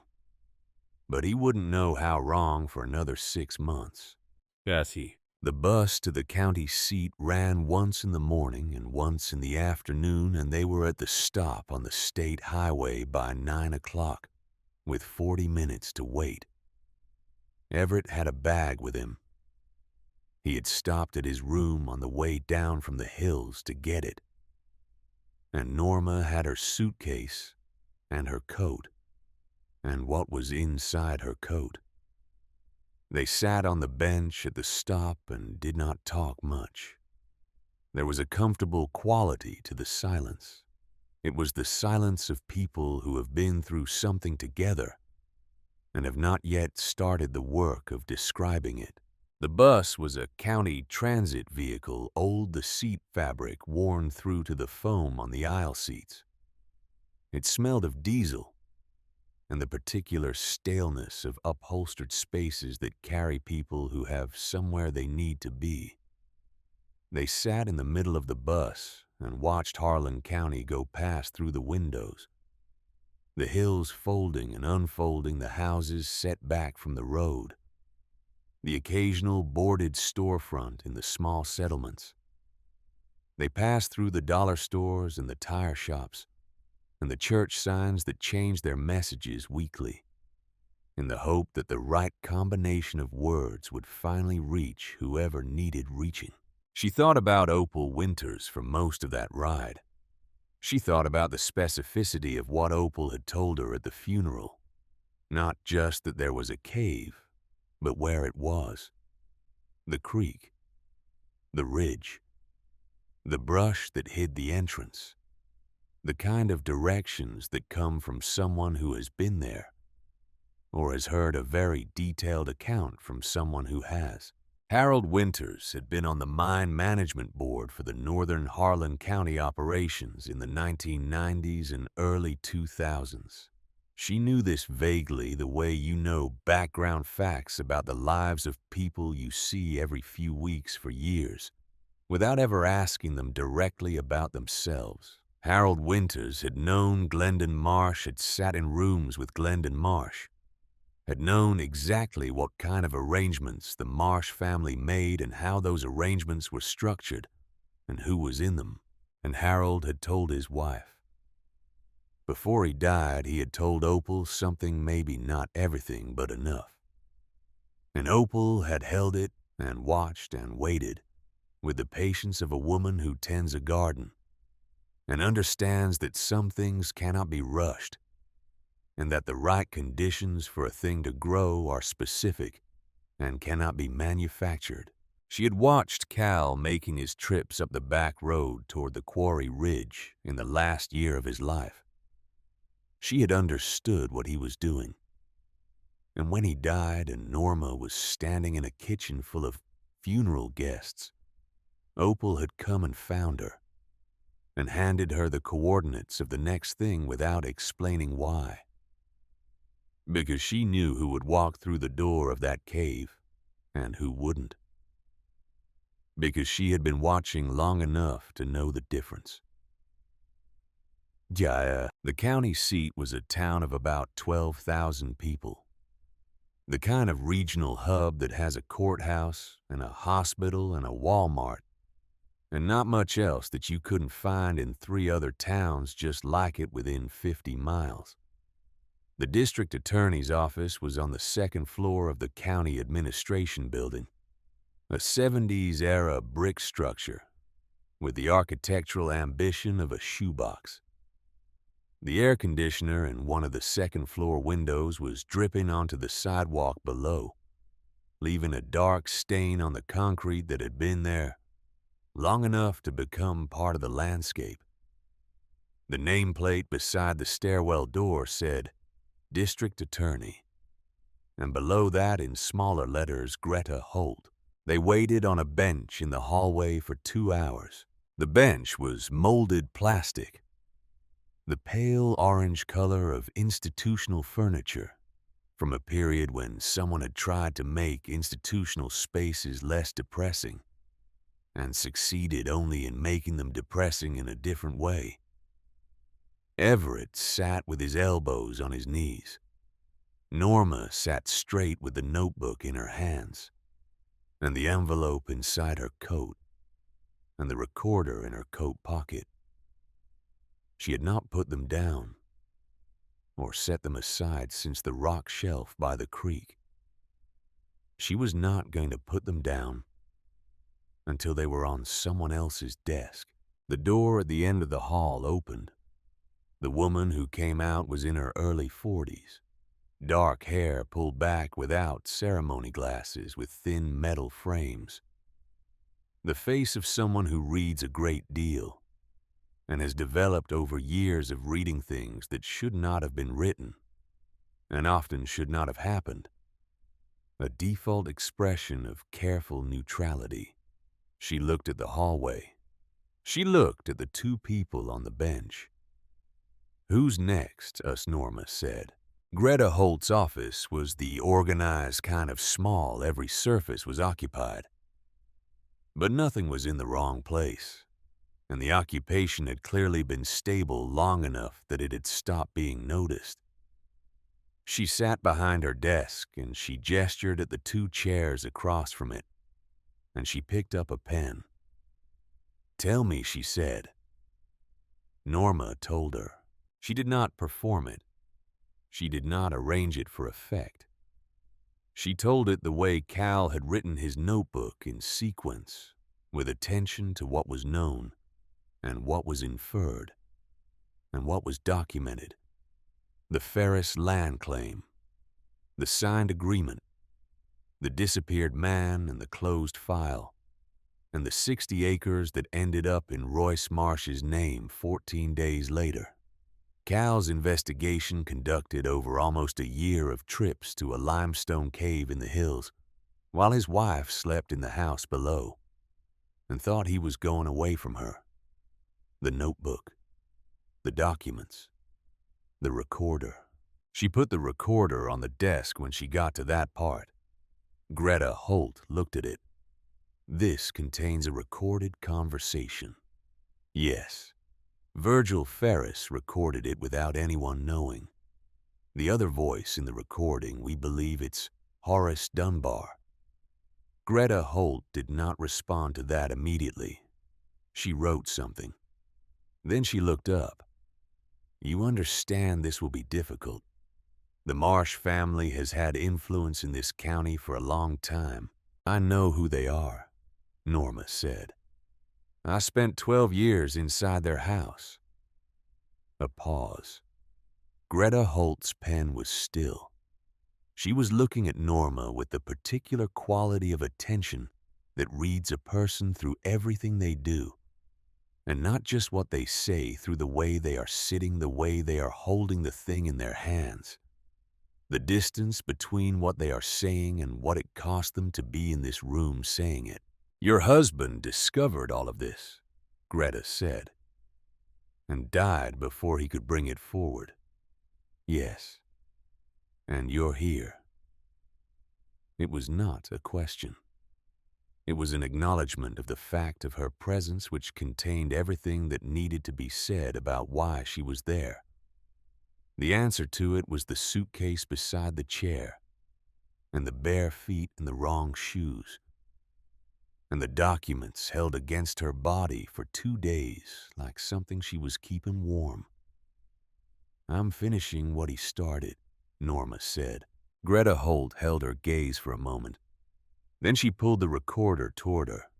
But he wouldn't know how wrong for another 6 months. Cassie. The bus to the county seat ran once in the morning and once in the afternoon, and they were at the stop on the state highway by 9 o'clock, with 40 minutes to wait. Everett had a bag with him. He had stopped at his room on the way down from the hills to get it. And Norma had her suitcase and her coat, and what was inside her coat. They sat on the bench at the stop and did not talk much. There was a comfortable quality to the silence. It was the silence of people who have been through something together and have not yet started the work of describing it. The bus was a county transit vehicle, old, the seat fabric worn through to the foam on the aisle seats. It smelled of diesel and the particular staleness of upholstered spaces that carry people who have somewhere they need to be. They sat in the middle of the bus and watched Harlan County go past through the windows, the hills folding and unfolding the houses set back from the road, the occasional boarded storefront in the small settlements. They passed through the dollar stores and the tire shops and the church signs that changed their messages weekly, in the hope that the right combination of words would finally reach whoever needed reaching. She thought about Opal Winters for most of that ride. She thought about the specificity of what Opal had told her at the funeral. Not just that there was a cave, but where it was. The creek, the ridge, the brush that hid the entrance, the kind of directions that come from someone who has been there or has heard a very detailed account from someone who has. Harold Winters had been on the mine management board for the Northern Harlan County operations in the 1990s and early 2000s. She knew this vaguely the way you know background facts about the lives of people you see every few weeks for years, without ever asking them directly about themselves. Harold Winters had known Glendon Marsh, had sat in rooms with Glendon Marsh, had known exactly what kind of arrangements the Marsh family made and how those arrangements were structured and who was in them. And Harold had told his wife. Before he died, he had told Opal something, maybe not everything, but enough. And Opal had held it and watched and waited with the patience of a woman who tends a garden and understands that some things cannot be rushed and that the right conditions for a thing to grow are specific and cannot be manufactured. She had watched Cal making his trips up the back road toward the quarry ridge in the last year of his life. She had understood what he was doing. And when he died and Norma was standing in a kitchen full of funeral guests, Opal had come and found her and handed her the coordinates of the next thing without explaining why. Because she knew who would walk through the door of that cave and who wouldn't. Because she had been watching long enough to know the difference. Jaya, the county seat, was a town of about 12,000 people. The kind of regional hub that has a courthouse and a hospital and a Walmart, and not much else that you couldn't find in 3 other towns just like it within 50 miles. The district attorney's office was on the 2nd floor of the county administration building, a 70s-era brick structure with the architectural ambition of a shoebox. The air conditioner in one of the 2nd-floor windows was dripping onto the sidewalk below, leaving a dark stain on the concrete that had been there long enough to become part of the landscape. The nameplate beside the stairwell door said, District Attorney, and below that in smaller letters, Greta Holt. They waited on a bench in the hallway for 2 hours. The bench was molded plastic, the pale orange color of institutional furniture from a period when someone had tried to make institutional spaces less depressing and succeeded only in making them depressing in a different way. Everett sat with his elbows on his knees. Norma sat straight with the notebook in her hands, and the envelope inside her coat, and the recorder in her coat pocket. She had not put them down or set them aside since the rock shelf by the creek. She was not going to put them down until they were on someone else's desk. The door at the end of the hall opened. The woman who came out was in her early 40s, dark hair pulled back without ceremony glasses with thin metal frames. The face of someone who reads a great deal and has developed over years of reading things that should not have been written and often should not have happened. A default expression of careful neutrality. She looked at the hallway. She looked at the 2 people on the bench. Who's next? Us Norma said. Greta Holt's office was the organized kind of small, every surface was occupied. But nothing was in the wrong place, and the occupation had clearly been stable long enough that it had stopped being noticed. She sat behind her desk and she gestured at the 2 chairs across from it, and she picked up a pen. Tell me, she said. Norma told her. She did not perform it. She did not arrange it for effect. She told it the way Cal had written his notebook in sequence, with attention to what was known, and what was inferred, and what was documented. The Ferris land claim, The signed agreement, the disappeared man and the closed file, and the 60 acres that ended up in Royce Marsh's name 14 days later. Cal's investigation, conducted over almost a year of trips to a limestone cave in the hills, while his wife slept in the house below, and thought he was going away from her. The notebook, the documents, the recorder. She put the recorder on the desk when she got to that part. Greta Holt looked at it. This contains a recorded conversation. Yes, Virgil Ferris recorded it without anyone knowing. The other voice in the recording, we believe it's Horace Dunbar. Greta Holt did not respond to that immediately. She wrote something. Then she looked up. You understand this will be difficult. The Marsh family has had influence in this county for a long time. I know who they are, Norma said. I spent 12 years inside their house. A pause. Greta Holt's pen was still. She was looking at Norma with the particular quality of attention that reads a person through everything they do, and not just what they say, through the way they are sitting, the way they are holding the thing in their hands. The distance between what they are saying and what it cost them to be in this room saying it. Your husband discovered all of this, Greta said, and died before he could bring it forward. Yes, and you're here. It was not a question. It was an acknowledgement of the fact of her presence, which contained everything that needed to be said about why she was there. The answer to it was the suitcase beside the chair, and the bare feet in the wrong shoes, and the documents held against her body for 2 days like something she was keeping warm. I'm finishing what he started, Norma said. Greta Holt held her gaze for a moment. Then she pulled the recorder toward her.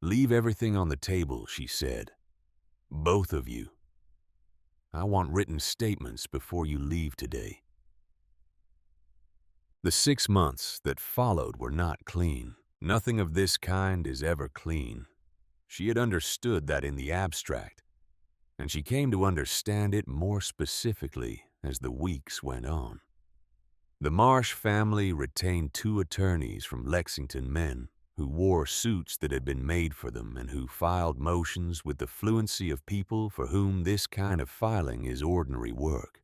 Leave everything on the table, she said. Both of you. I want written statements before you leave today. The 6 months that followed were not clean. Nothing of this kind is ever clean. She had understood that in the abstract, and she came to understand it more specifically as the weeks went on. The Marsh family retained 2 attorneys from Lexington men who wore suits that had been made for them and who filed motions with the fluency of people for whom this kind of filing is ordinary work.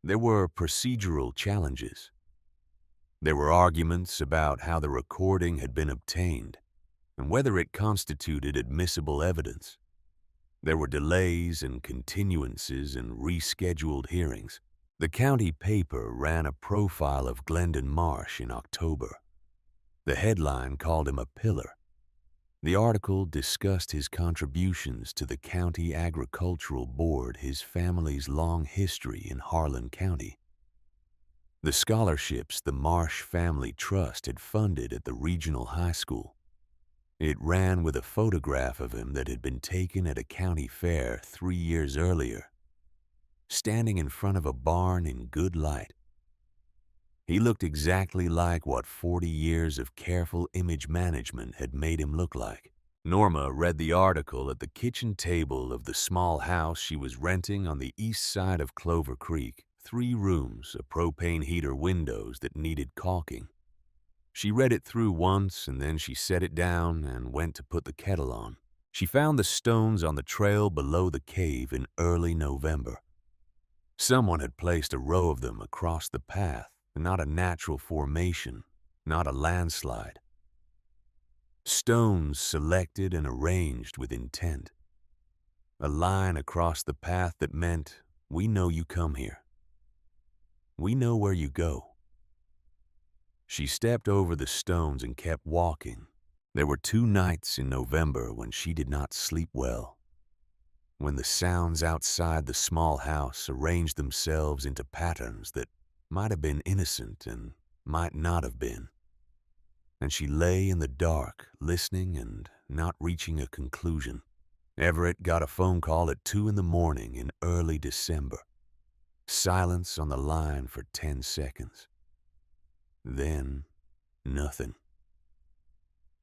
There were procedural challenges. There were arguments about how the recording had been obtained and whether it constituted admissible evidence. There were delays and continuances and rescheduled hearings. The county paper ran a profile of Glendon Marsh in October. The headline called him a pillar. The article discussed his contributions to the county agricultural board, his family's long history in Harlan County, the scholarships the Marsh Family Trust had funded at the regional high school. It ran with a photograph of him that had been taken at a county fair 3 years earlier, standing in front of a barn in good light. He looked exactly like what 40 years of careful image management had made him look like. Norma read the article at the kitchen table of the small house she was renting on the east side of Clover Creek. 3 rooms, a propane heater, windows that needed caulking. She read it through once, and then she set it down and went to put the kettle on. She found the stones on the trail below the cave in early November. Someone had placed a row of them across the path, not a natural formation, not a landslide. Stones selected and arranged with intent. A line across the path that meant, we know you come here. We know where you go. She stepped over the stones and kept walking. There were 2 nights in November when she did not sleep well, when the sounds outside the small house arranged themselves into patterns that might have been innocent and might not have been. And she lay in the dark, listening and not reaching a conclusion. Everett got a phone call at 2 in the morning in early December. Silence on the line for 10 seconds. Then, nothing.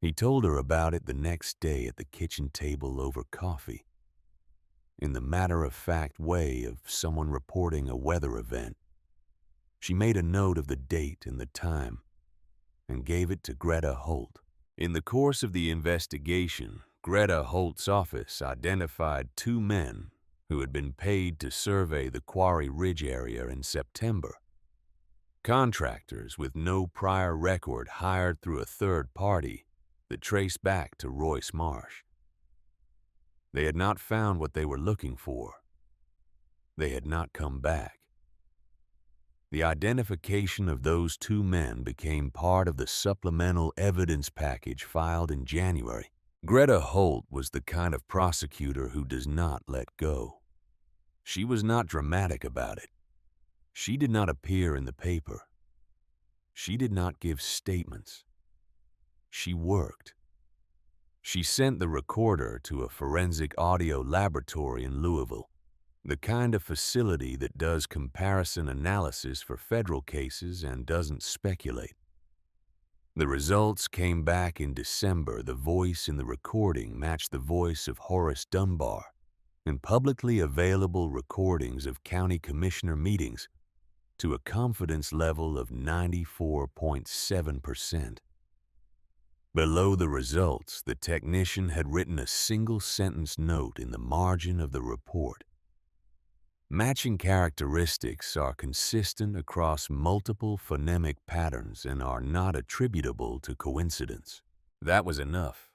He told her about it the next day at the kitchen table over coffee, in the matter-of-fact way of someone reporting a weather event. She made a note of the date and the time and gave it to Greta Holt. In the course of the investigation, Greta Holt's office identified 2 men who had been paid to survey the Quarry Ridge area in September. Contractors with no prior record hired through a third party that traced back to Royce Marsh. They had not found what they were looking for. They had not come back. The identification of those 2 men became part of the supplemental evidence package filed in January. Greta Holt was the kind of prosecutor who does not let go. She was not dramatic about it. She did not appear in the paper. She did not give statements. She worked. She sent the recorder to a forensic audio laboratory in Louisville, the kind of facility that does comparison analysis for federal cases and doesn't speculate. The results came back in December. The voice in the recording matched the voice of Horace Dunbar, and publicly available recordings of county commissioner meetings to a confidence level of 94.7%. Below the results, the technician had written a single-sentence note in the margin of the report. Matching characteristics are consistent across multiple phonemic patterns and are not attributable to coincidence. That was enough.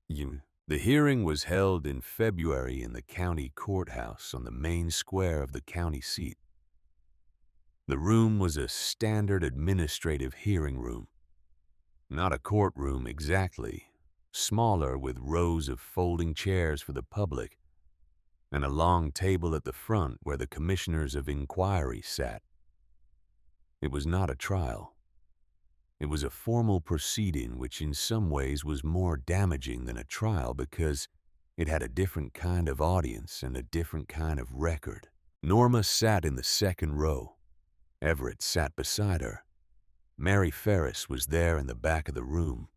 The hearing was held in February in the county courthouse on the main square of the county seat. The room was a standard administrative hearing room. Not a courtroom exactly, smaller with rows of folding chairs for the public, and a long table at the front where the commissioners of inquiry sat. It was not a trial. It was a formal proceeding which in some ways was more damaging than a trial because it had a different kind of audience and a different kind of record. Norma sat in the second row. Everett sat beside her. Mary Ferris was there in the back of the room,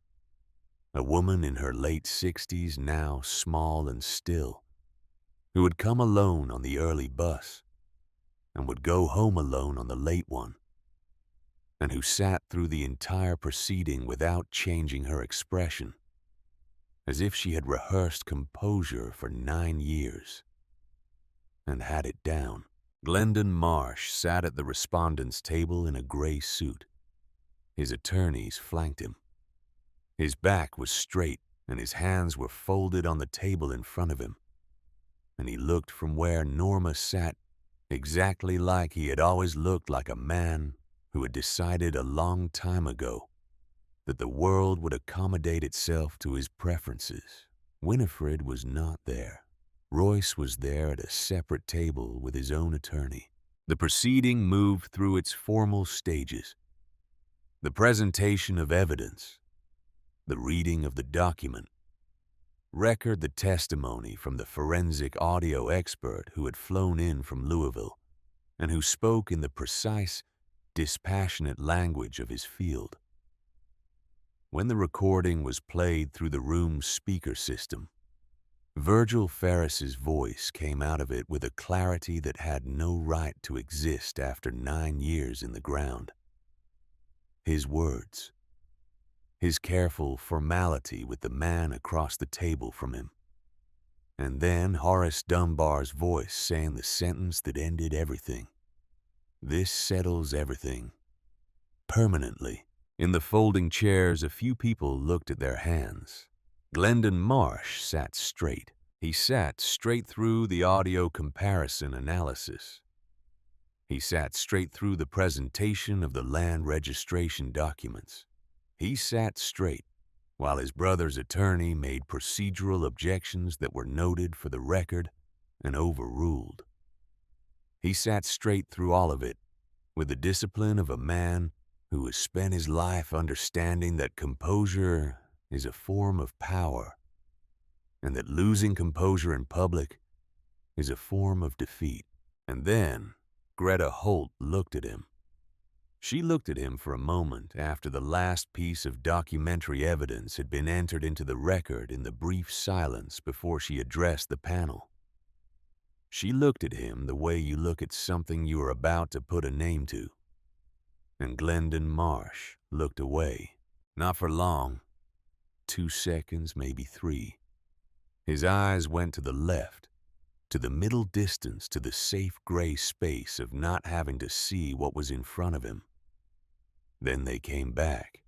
a woman in her late 60s, now small and still, who had come alone on the early bus and would go home alone on the late one, and who sat through the entire proceeding without changing her expression, as if she had rehearsed composure for 9 years and had it down. Glendon Marsh sat at the respondent's table in a gray suit. His attorneys flanked him. His back was straight and his hands were folded on the table in front of him, and he looked from where Norma sat exactly like he had always looked, like a man who had decided a long time ago that the world would accommodate itself to his preferences. Winifred was not there. Royce was there at a separate table with his own attorney. The proceeding moved through its formal stages. The presentation of evidence, the reading of the document, record the testimony from the forensic audio expert who had flown in from Louisville and who spoke in the precise, dispassionate language of his field. When the recording was played through the room's speaker system, Virgil Ferris's voice came out of it with a clarity that had no right to exist after 9 years in the ground. His words, his careful formality with the man across the table from him, and then Horace Dunbar's voice saying the sentence that ended everything. This settles everything. Permanently. In the folding chairs, a few people looked at their hands. Glendon Marsh sat straight. He sat straight through the audio comparison analysis. He sat straight through the presentation of the land registration documents. He sat straight, while his brother's attorney made procedural objections that were noted for the record and overruled. He sat straight through all of it, with the discipline of a man who has spent his life understanding that composure is a form of power, and that losing composure in public is a form of defeat. And then, Greta Holt looked at him. She looked at him for a moment after the last piece of documentary evidence had been entered into the record in the brief silence before she addressed the panel. She looked at him the way you look at something you are about to put a name to. And Glendon Marsh looked away. Not for long. 2 seconds, maybe 3. His eyes went to the left, to the middle distance, to the safe gray space of not having to see what was in front of him. Then they came back.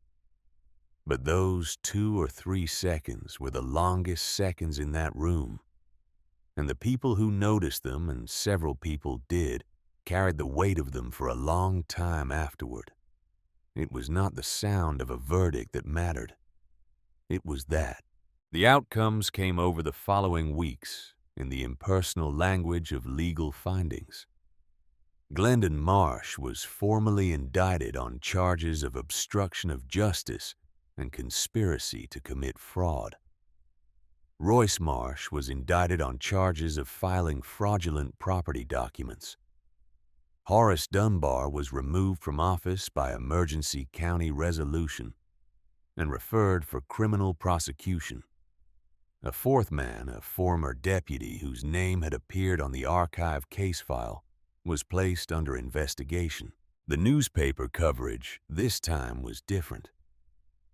But those 2 or 3 seconds were the longest seconds in that room, and the people who noticed them, and several people did, carried the weight of them for a long time afterward. It was not the sound of a verdict that mattered. It was that. The outcomes came over the following weeks in the impersonal language of legal findings. Glendon Marsh was formally indicted on charges of obstruction of justice and conspiracy to commit fraud. Royce Marsh was indicted on charges of filing fraudulent property documents. Horace Dunbar was removed from office by emergency county resolution and referred for criminal prosecution. A fourth man, a former deputy whose name had appeared on the archive case file, was placed under investigation. The newspaper coverage this time was different.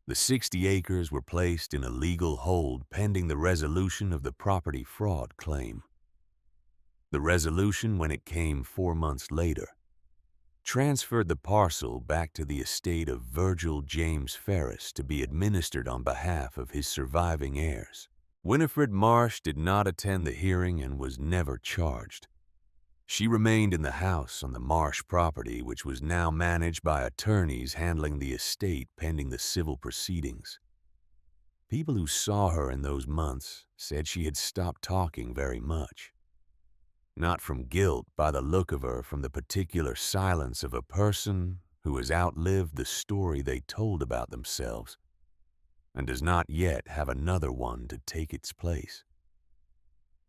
The 60 acres were placed in a legal hold pending the resolution of the property fraud claim. The resolution, when it came 4 months later, transferred the parcel back to the estate of Virgil James Ferris to be administered on behalf of his surviving heirs. Winifred Marsh did not attend the hearing and was never charged. She remained in the house on the Marsh property, which was now managed by attorneys handling the estate pending the civil proceedings. People who saw her in those months said she had stopped talking very much. Not from guilt, by the look of her, from the particular silence of a person who has outlived the story they told about themselves and does not yet have another one to take its place.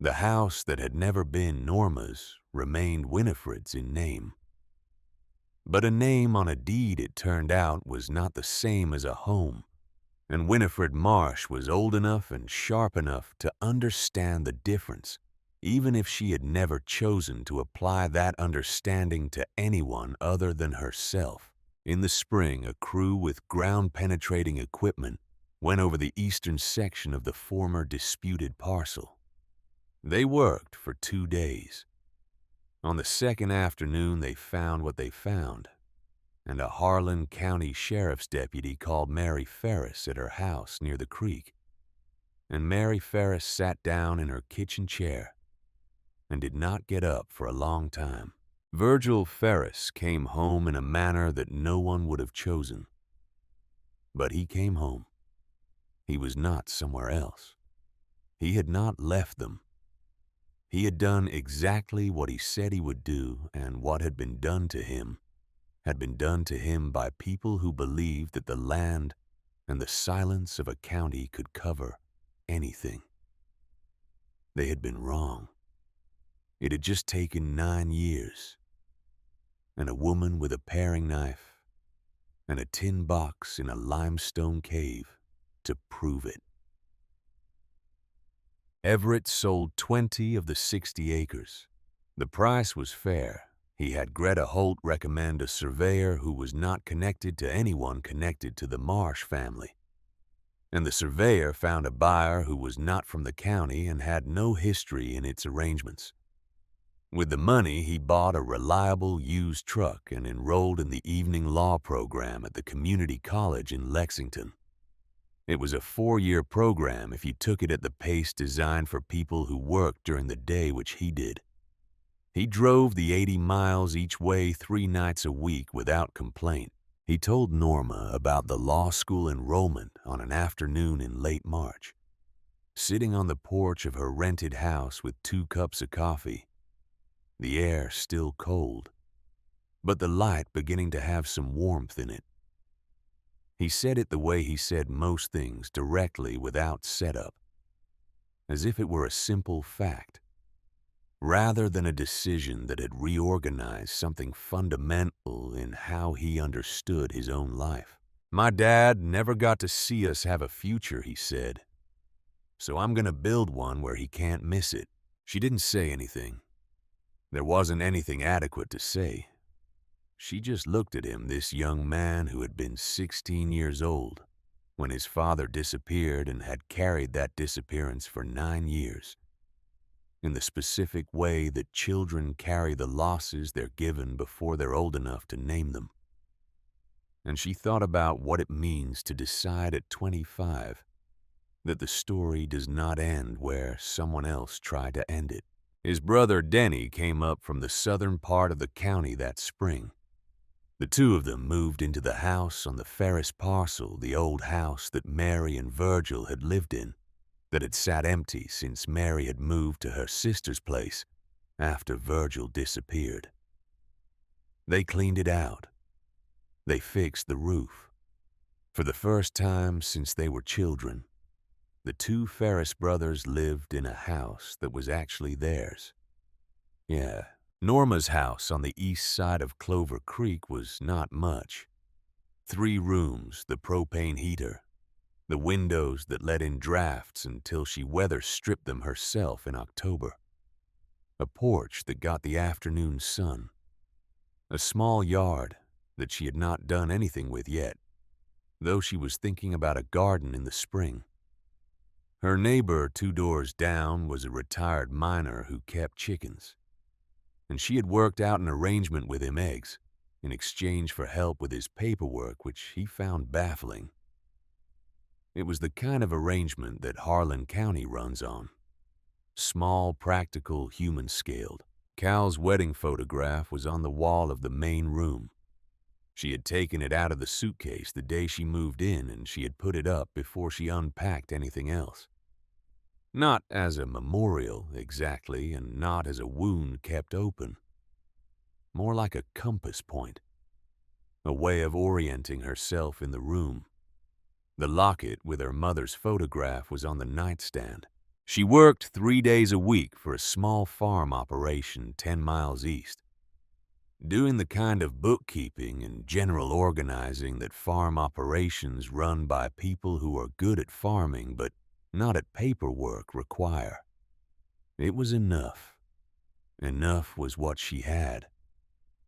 The house that had never been Norma's remained Winifred's in name. But a name on a deed, it turned out, was not the same as a home, and Winifred Marsh was old enough and sharp enough to understand the difference, even if she had never chosen to apply that understanding to anyone other than herself. In the spring, a crew with ground-penetrating equipment went over the eastern section of the former disputed parcel. They worked for 2 days. On the second afternoon, they found what they found, and a Harlan County Sheriff's deputy called Mary Ferris at her house near the creek. And Mary Ferris sat down in her kitchen chair and did not get up for a long time. Virgil Ferris came home in a manner that no one would have chosen. But he came home. He was not somewhere else. He had not left them. He had done exactly what he said he would do, and what had been done to him had been done to him by people who believed that the land and the silence of a county could cover anything. They had been wrong. It had just taken 9 years, and a woman with a paring knife and a tin box in a limestone cave to prove it. Everett sold 20 of the 60 acres. The price was fair. He had Greta Holt recommend a surveyor who was not connected to anyone connected to the Marsh family. And the surveyor found a buyer who was not from the county and had no history in its arrangements. With the money, he bought a reliable used truck and enrolled in the evening law program at the community college in Lexington. It was a 4-year program if you took it at the pace designed for people who worked during the day, which he did. He drove the 80 miles each way 3 nights a week without complaint. He told Norma about the law school enrollment on an afternoon in late March. Sitting on the porch of her rented house with 2 cups of coffee, the air still cold, but the light beginning to have some warmth in it. He said it the way he said most things, directly, without setup, as if it were a simple fact, rather than a decision that had reorganized something fundamental in how he understood his own life. "My dad never got to see us have a future," he said, "so I'm gonna build one where he can't miss it." She didn't say anything. There wasn't anything adequate to say. She just looked at him, this young man who had been 16 years old when his father disappeared and had carried that disappearance for 9 years, in the specific way that children carry the losses they're given before they're old enough to name them. And she thought about what it means to decide at 25 that the story does not end where someone else tried to end it. His brother Denny came up from the southern part of the county that spring. The two of them moved into the house on the Ferris parcel, the old house that Mary and Virgil had lived in, that had sat empty since Mary had moved to her sister's place after Virgil disappeared. They cleaned it out. They fixed the roof. For the first time since they were children, the two Ferris brothers lived in a house that was actually theirs. Yeah, Norma's house on the east side of Clover Creek was not much. 3 rooms, the propane heater, the windows that let in drafts until she weather-stripped them herself in October, a porch that got the afternoon sun, a small yard that she had not done anything with yet, though she was thinking about a garden in the spring. Her neighbor 2 doors down was a retired miner who kept chickens, and she had worked out an arrangement with him eggs in exchange for help with his paperwork, which he found baffling. It was the kind of arrangement that Harlan County runs on. Small, practical, human-scaled. Cal's wedding photograph was on the wall of the main room. She had taken it out of the suitcase the day she moved in, and she had put it up before she unpacked anything else. Not as a memorial, exactly, and not as a wound kept open. More like a compass point, a way of orienting herself in the room. The locket with her mother's photograph was on the nightstand. She worked 3 days a week for a small farm operation 10 miles east, doing the kind of bookkeeping and general organizing that farm operations run by people who are good at farming but not at paperwork require. It was enough. Enough was what she had.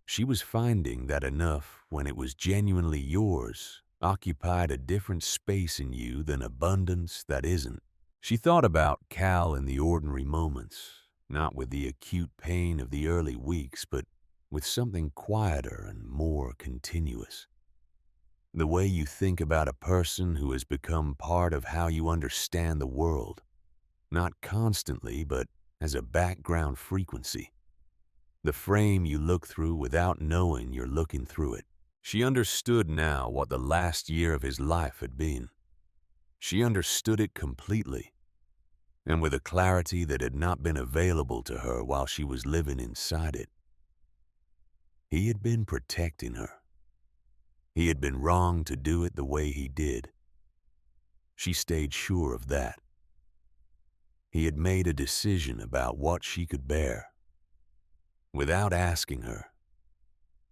She was finding that enough, when it was genuinely yours, occupied a different space in you than abundance that isn't. She thought about Cal in the ordinary moments, not with the acute pain of the early weeks, but with something quieter and more continuous. The way you think about a person who has become part of how you understand the world, not constantly, but as a background frequency. The frame you look through without knowing you're looking through it. She understood now what the last year of his life had been. She understood it completely, and with a clarity that had not been available to her while she was living inside it. He had been protecting her. He had been wrong to do it the way he did. She stayed sure of that. He had made a decision about what she could bear, without asking her,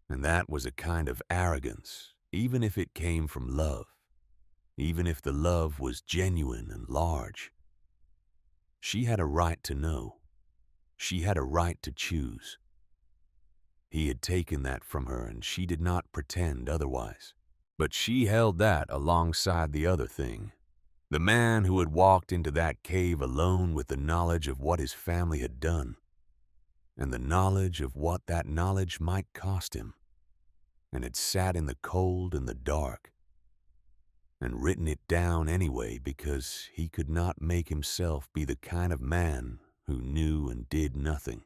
and that was a kind of arrogance, even if it came from love, even if the love was genuine and large. She had a right to know. She had a right to choose. He had taken that from her, and she did not pretend otherwise. But she held that alongside the other thing. The man who had walked into that cave alone with the knowledge of what his family had done, and the knowledge of what that knowledge might cost him, and had sat in the cold and the dark, and written it down anyway because he could not make himself be the kind of man who knew and did nothing.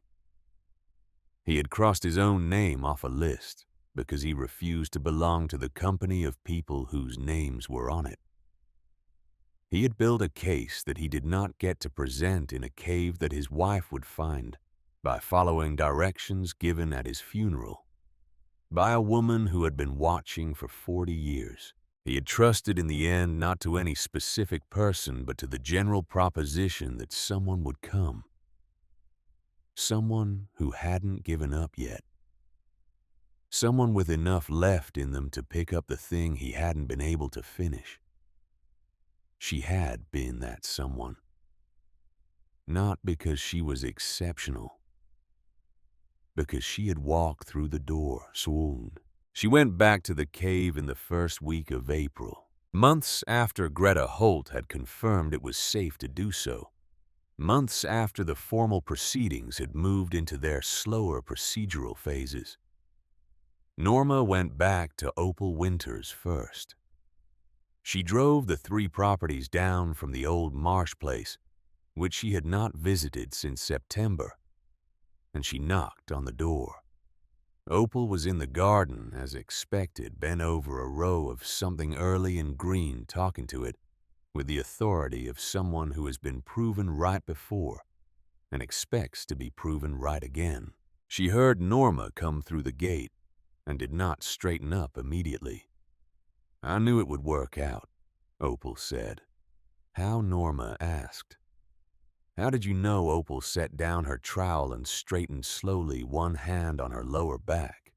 He had crossed his own name off a list because he refused to belong to the company of people whose names were on it. He had built a case that he did not get to present in a cave that his wife would find by following directions given at his funeral by a woman who had been watching for 40 years. He had trusted in the end not to any specific person but to the general proposition that someone would come. Someone who hadn't given up yet. Someone with enough left in them to pick up the thing he hadn't been able to finish. She had been that someone. Not because she was exceptional, because she had walked through the door, swooned. She went back to the cave in the first week of April, months after Greta Holt had confirmed it was safe to do so, months after the formal proceedings had moved into their slower procedural phases. Norma went back to Opal Winters first. She drove the 3 properties down from the old marsh place, which she had not visited since September, and she knocked on the door. Opal was in the garden, as expected, bent over a row of something early and green, talking to it with the authority of someone who has been proven right before and expects to be proven right again. She heard Norma come through the gate and did not straighten up immediately. "I knew it would work out," Opal said. How, Norma asked. How did you know? Opal set down her trowel and straightened slowly, one hand on her lower back.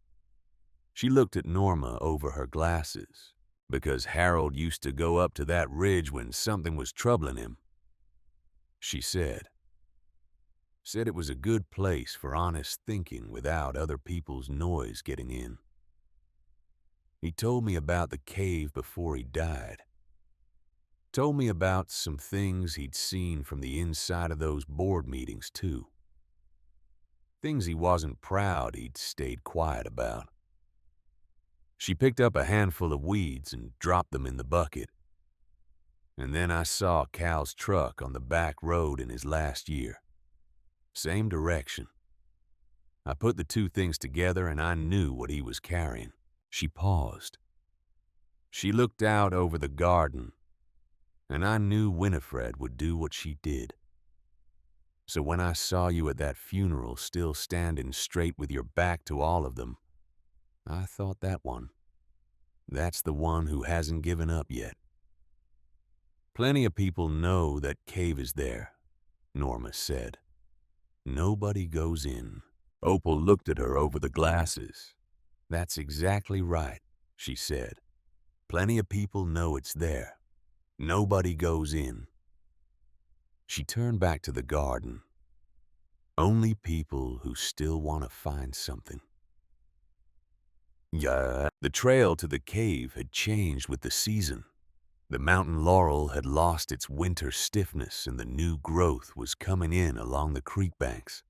She looked at Norma over her glasses. "Because Harold used to go up to that ridge when something was troubling him," she said. Said it was a good place for honest thinking without other people's noise getting in. He told me about the cave before he died. Told me about some things he'd seen from the inside of those board meetings, too. Things he wasn't proud he'd stayed quiet about. She picked up a handful of weeds and dropped them in the bucket. And then I saw Cal's truck on the back road in his last year. Same direction. I put the 2 things together and I knew what he was carrying." She paused. She looked out over the garden, and I knew Winifred would do what she did. So when I saw you at that funeral still standing straight with your back to all of them, I thought that one. That's the one who hasn't given up yet. "Plenty of people know that cave is there," Norma said. "Nobody goes in." Opal looked at her over the glasses. "That's exactly right," she said. "Plenty of people know it's there. Nobody goes in." She turned back to the garden. "Only people who still want to find something." Yeah, the trail to the cave had changed with the season. The mountain laurel had lost its winter stiffness and the new growth was coming in along the creek banks.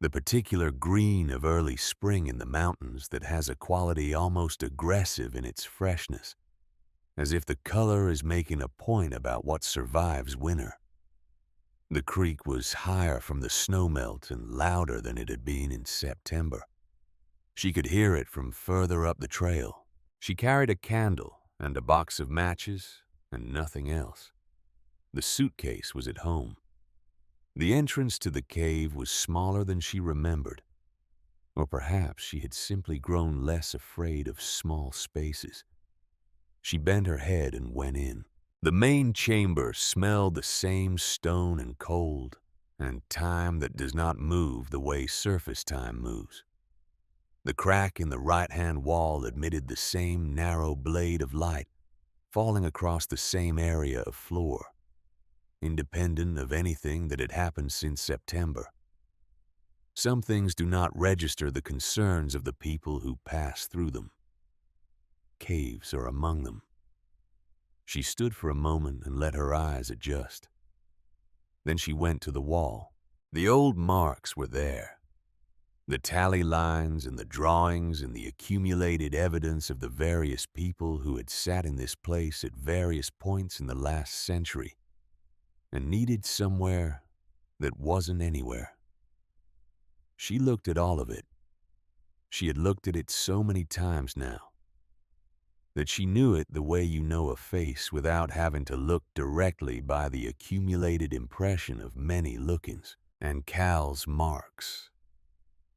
The particular green of early spring in the mountains that has a quality almost aggressive in its freshness, as if the color is making a point about what survives winter. The creek was higher from the snowmelt and louder than it had been in September. She could hear it from further up the trail. She carried a candle and a box of matches and nothing else. The suitcase was at home. The entrance to the cave was smaller than she remembered, or perhaps she had simply grown less afraid of small spaces. She bent her head and went in. The main chamber smelled the same stone and cold, and time that does not move the way surface time moves. The crack in the right-hand wall admitted the same narrow blade of light, falling across the same area of floor, independent of anything that had happened since September. Some things do not register the concerns of the people who pass through them. Caves are among them. She stood for a moment and let her eyes adjust. Then she went to the wall. The old marks were there. The tally lines and the drawings and the accumulated evidence of the various people who had sat in this place at various points in the last century and needed somewhere that wasn't anywhere. She looked at all of it. She had looked at it so many times now that she knew it the way you know a face without having to look directly by the accumulated impression of many lookings. And Cal's marks.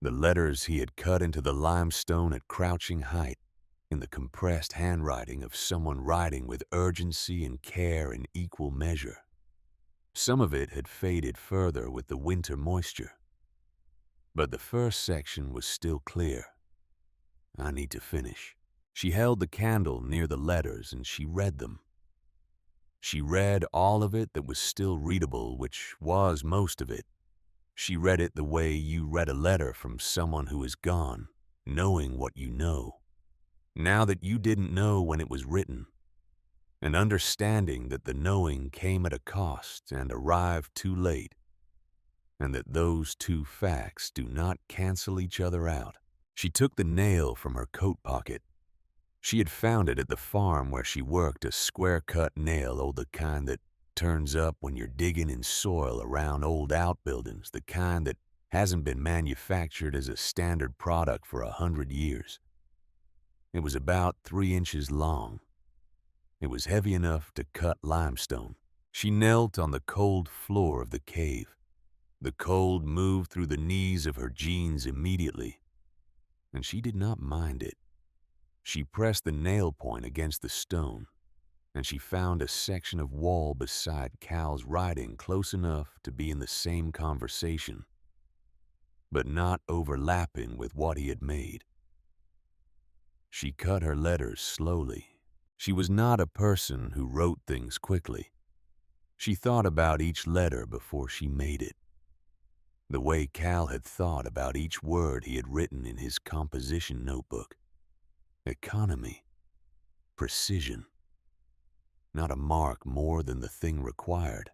The letters he had cut into the limestone at crouching height, in the compressed handwriting of someone writing with urgency and care in equal measure. Some of it had faded further with the winter moisture. But the first section was still clear. I need to finish. She held the candle near the letters and she read them. She read all of it that was still readable, which was most of it. She read it the way you read a letter from someone who is gone, knowing what you know, now that you didn't know when it was written, and understanding that the knowing came at a cost and arrived too late, and that those two facts do not cancel each other out. She took the nail from her coat pocket. She had found it at the farm where she worked, a square-cut nail, the kind that turns up when you're digging in soil around old outbuildings, the kind that hasn't been manufactured as a standard product for 100 years. It was about 3 inches long. It was heavy enough to cut limestone. She knelt on the cold floor of the cave. The cold moved through the knees of her jeans immediately, and she did not mind it. She pressed the nail point against the stone, and she found a section of wall beside Cal's writing close enough to be in the same conversation, but not overlapping with what he had made. She cut her letters slowly. She was not a person who wrote things quickly. She thought about each letter before she made it, the way Cal had thought about each word he had written in his composition notebook. Economy, precision, not a mark more than the thing required.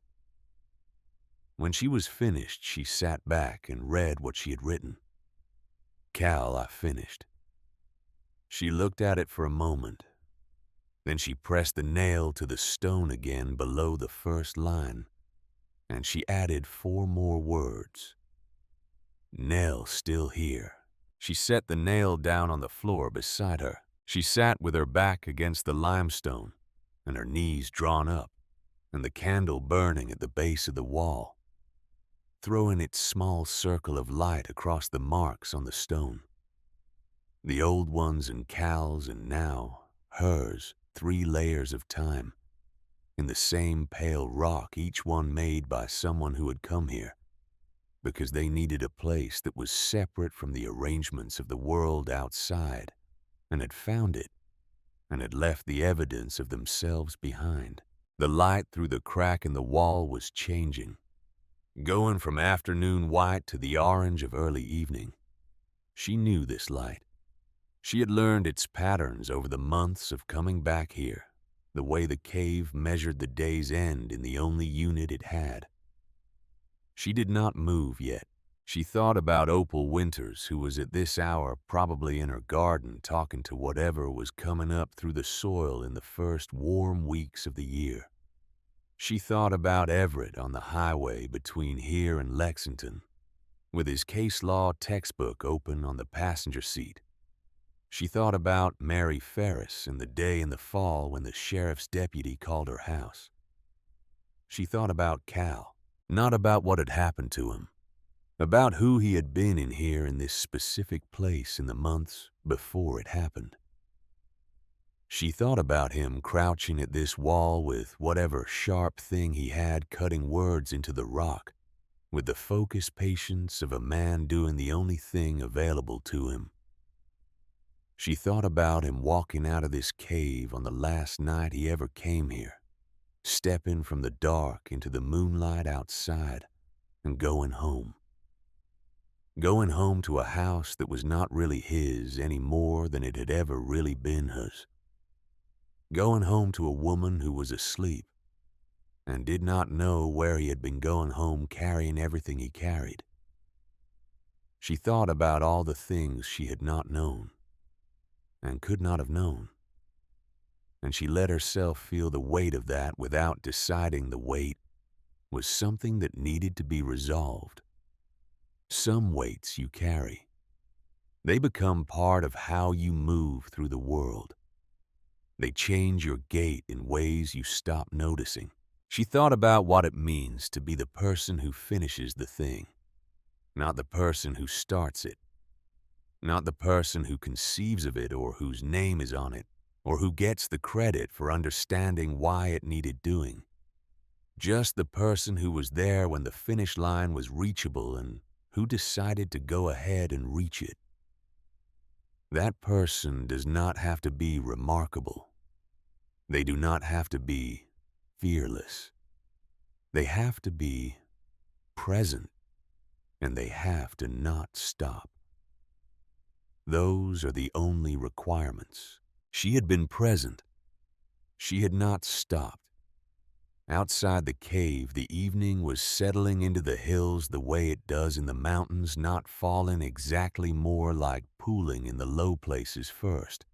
When she was finished, she sat back and read what she had written. Cal, I finished. She looked at it for a moment. Then she pressed the nail to the stone again below the first line, and she added 4 more words. Nell still here. She set the nail down on the floor beside her. She sat with her back against the limestone and her knees drawn up and the candle burning at the base of the wall, throwing its small circle of light across the marks on the stone. The old ones and Cal's and now hers, 3 layers of time, in the same pale rock, each one made by someone who had come here, because they needed a place that was separate from the arrangements of the world outside, and had found it, and had left the evidence of themselves behind. The light through the crack in the wall was changing, going from afternoon white to the orange of early evening. She knew this light. She had learned its patterns over the months of coming back here, the way the cave measured the day's end in the only unit it had. She did not move yet. She thought about Opal Winters, who was at this hour probably in her garden talking to whatever was coming up through the soil in the first warm weeks of the year. She thought about Everett on the highway between here and Lexington, with his case law textbook open on the passenger seat. She thought about Mary Ferris and the day in the fall when the sheriff's deputy called her house. She thought about Cal, not about what had happened to him, about who he had been in here in this specific place in the months before it happened. She thought about him crouching at this wall with whatever sharp thing he had cutting words into the rock, with the focused patience of a man doing the only thing available to him. She thought about him walking out of this cave on the last night he ever came here, stepping from the dark into the moonlight outside and going home. Going home to a house that was not really his any more than it had ever really been hers. Going home to a woman who was asleep and did not know where he had been going home carrying everything he carried. She thought about all the things she had not known and could not have known, and she let herself feel the weight of that without deciding the weight was something that needed to be resolved. Some weights you carry. They become part of how you move through the world. They change your gait in ways you stop noticing. She thought about what it means to be the person who finishes the thing, not the person who starts it, not the person who conceives of it or whose name is on it, or who gets the credit for understanding why it needed doing. Just the person who was there when the finish line was reachable and who decided to go ahead and reach it. That person does not have to be remarkable. They do not have to be fearless. They have to be present, and they have to not stop. Those are the only requirements. She had been present. She had not stopped. Outside the cave, the evening was settling into the hills the way it does in the mountains, not falling exactly, more like pooling in the low places first,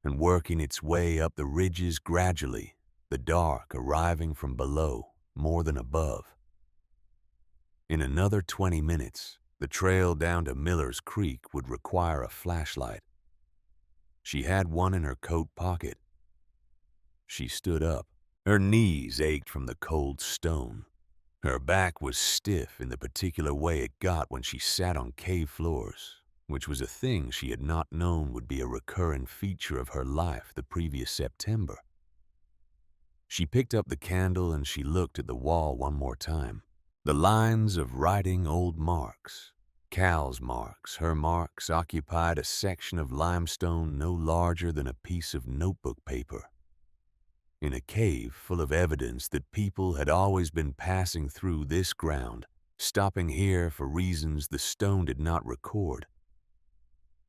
and working its way up the ridges gradually, the dark arriving from below more than above. In another 20 minutes, the trail down to Miller's Creek would require a flashlight. She had one in her coat pocket. She stood up. Her knees ached from the cold stone. Her back was stiff in the particular way it got when she sat on cave floors, which was a thing she had not known would be a recurrent feature of her life the previous September. She picked up the candle and she looked at the wall one more time. The lines of writing, old marks, Cal's marks, her marks, occupied a section of limestone no larger than a piece of notebook paper. In a cave full of evidence that people had always been passing through this ground, stopping here for reasons the stone did not record.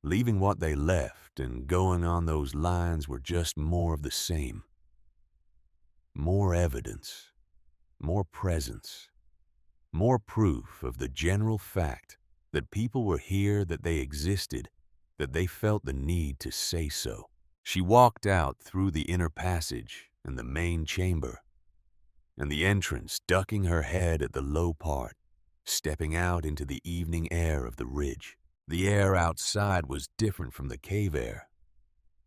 Leaving what they left and going on those lines were just more of the same. More evidence, more presence, more proof of the general fact that people were here, that they existed, that they felt the need to say so. She walked out through the inner passage and the main chamber, and the entrance, ducking her head at the low part, stepping out into the evening air of the ridge. The air outside was different from the cave air,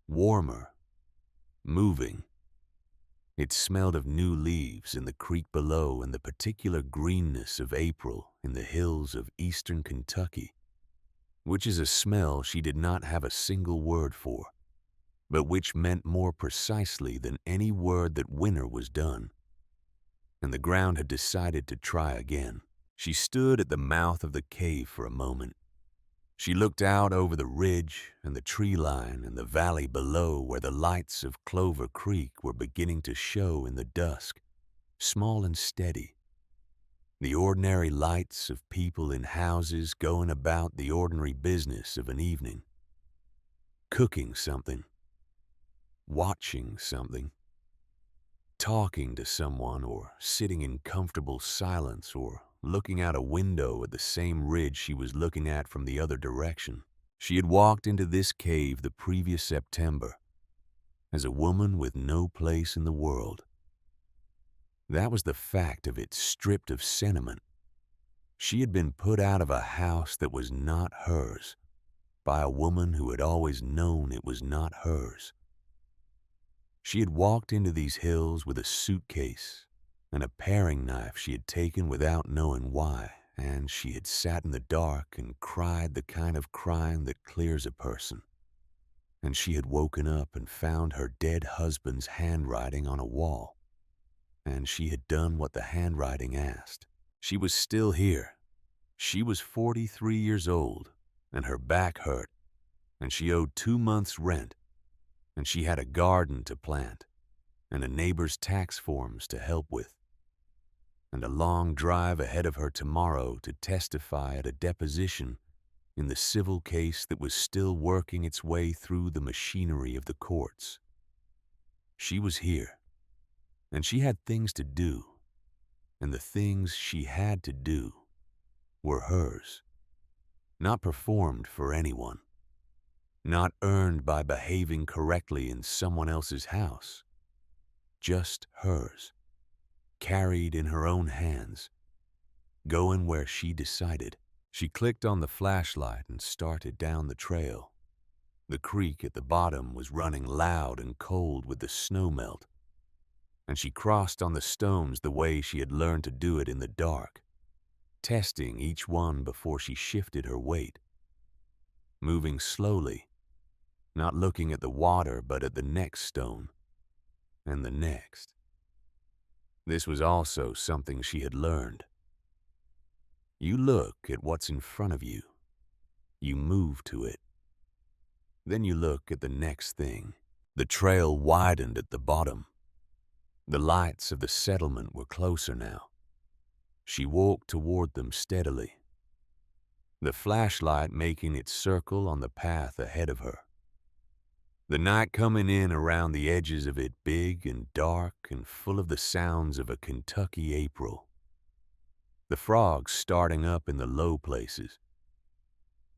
warmer, moving. It smelled of new leaves in the creek below and the particular greenness of April in the hills of eastern Kentucky, which is a smell she did not have a single word for, but which meant more precisely than any word that winter was done, and the ground had decided to try again. She stood at the mouth of the cave for a moment. She looked out over the ridge and the tree line and the valley below where the lights of Clover Creek were beginning to show in the dusk, small and steady. The ordinary lights of people in houses going about the ordinary business of an evening. Cooking something, watching something, talking to someone, or sitting in comfortable silence, or looking out a window at the same ridge she was looking at from the other direction. She had walked into this cave the previous September as a woman with no place in the world. That was the fact of it, stripped of sentiment. She had been put out of a house that was not hers by a woman who had always known it was not hers. She had walked into these hills with a suitcase and a paring knife she had taken without knowing why, and she had sat in the dark and cried the kind of crying that clears a person. And she had woken up and found her dead husband's handwriting on a wall, and she had done what the handwriting asked. She was still here. She was 43 years old, and her back hurt, and she owed 2 months' rent, and she had a garden to plant, and a neighbor's tax forms to help with, and a long drive ahead of her tomorrow to testify at a deposition in the civil case that was still working its way through the machinery of the courts. She was here, and she had things to do, and the things she had to do were hers, not performed for anyone, not earned by behaving correctly in someone else's house, just hers, carried in her own hands, going where she decided. She clicked on the flashlight and started down the trail. The creek at the bottom was running loud and cold with the snow melt, and she crossed on the stones the way she had learned to do it in the dark, testing each one before she shifted her weight, moving slowly, not looking at the water but at the next stone, and the next. This was also something she had learned. You look at what's in front of you. You move to it. Then you look at the next thing. The trail widened at the bottom. The lights of the settlement were closer now. She walked toward them steadily, the flashlight making its circle on the path ahead of her. The night coming in around the edges of it big and dark and full of the sounds of a Kentucky April. The frogs starting up in the low places.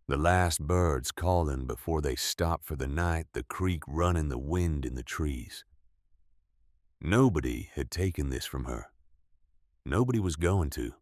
The last birds calling before they stopped for the night, the creek running the wind in the trees. Nobody had taken this from her. Nobody was going to.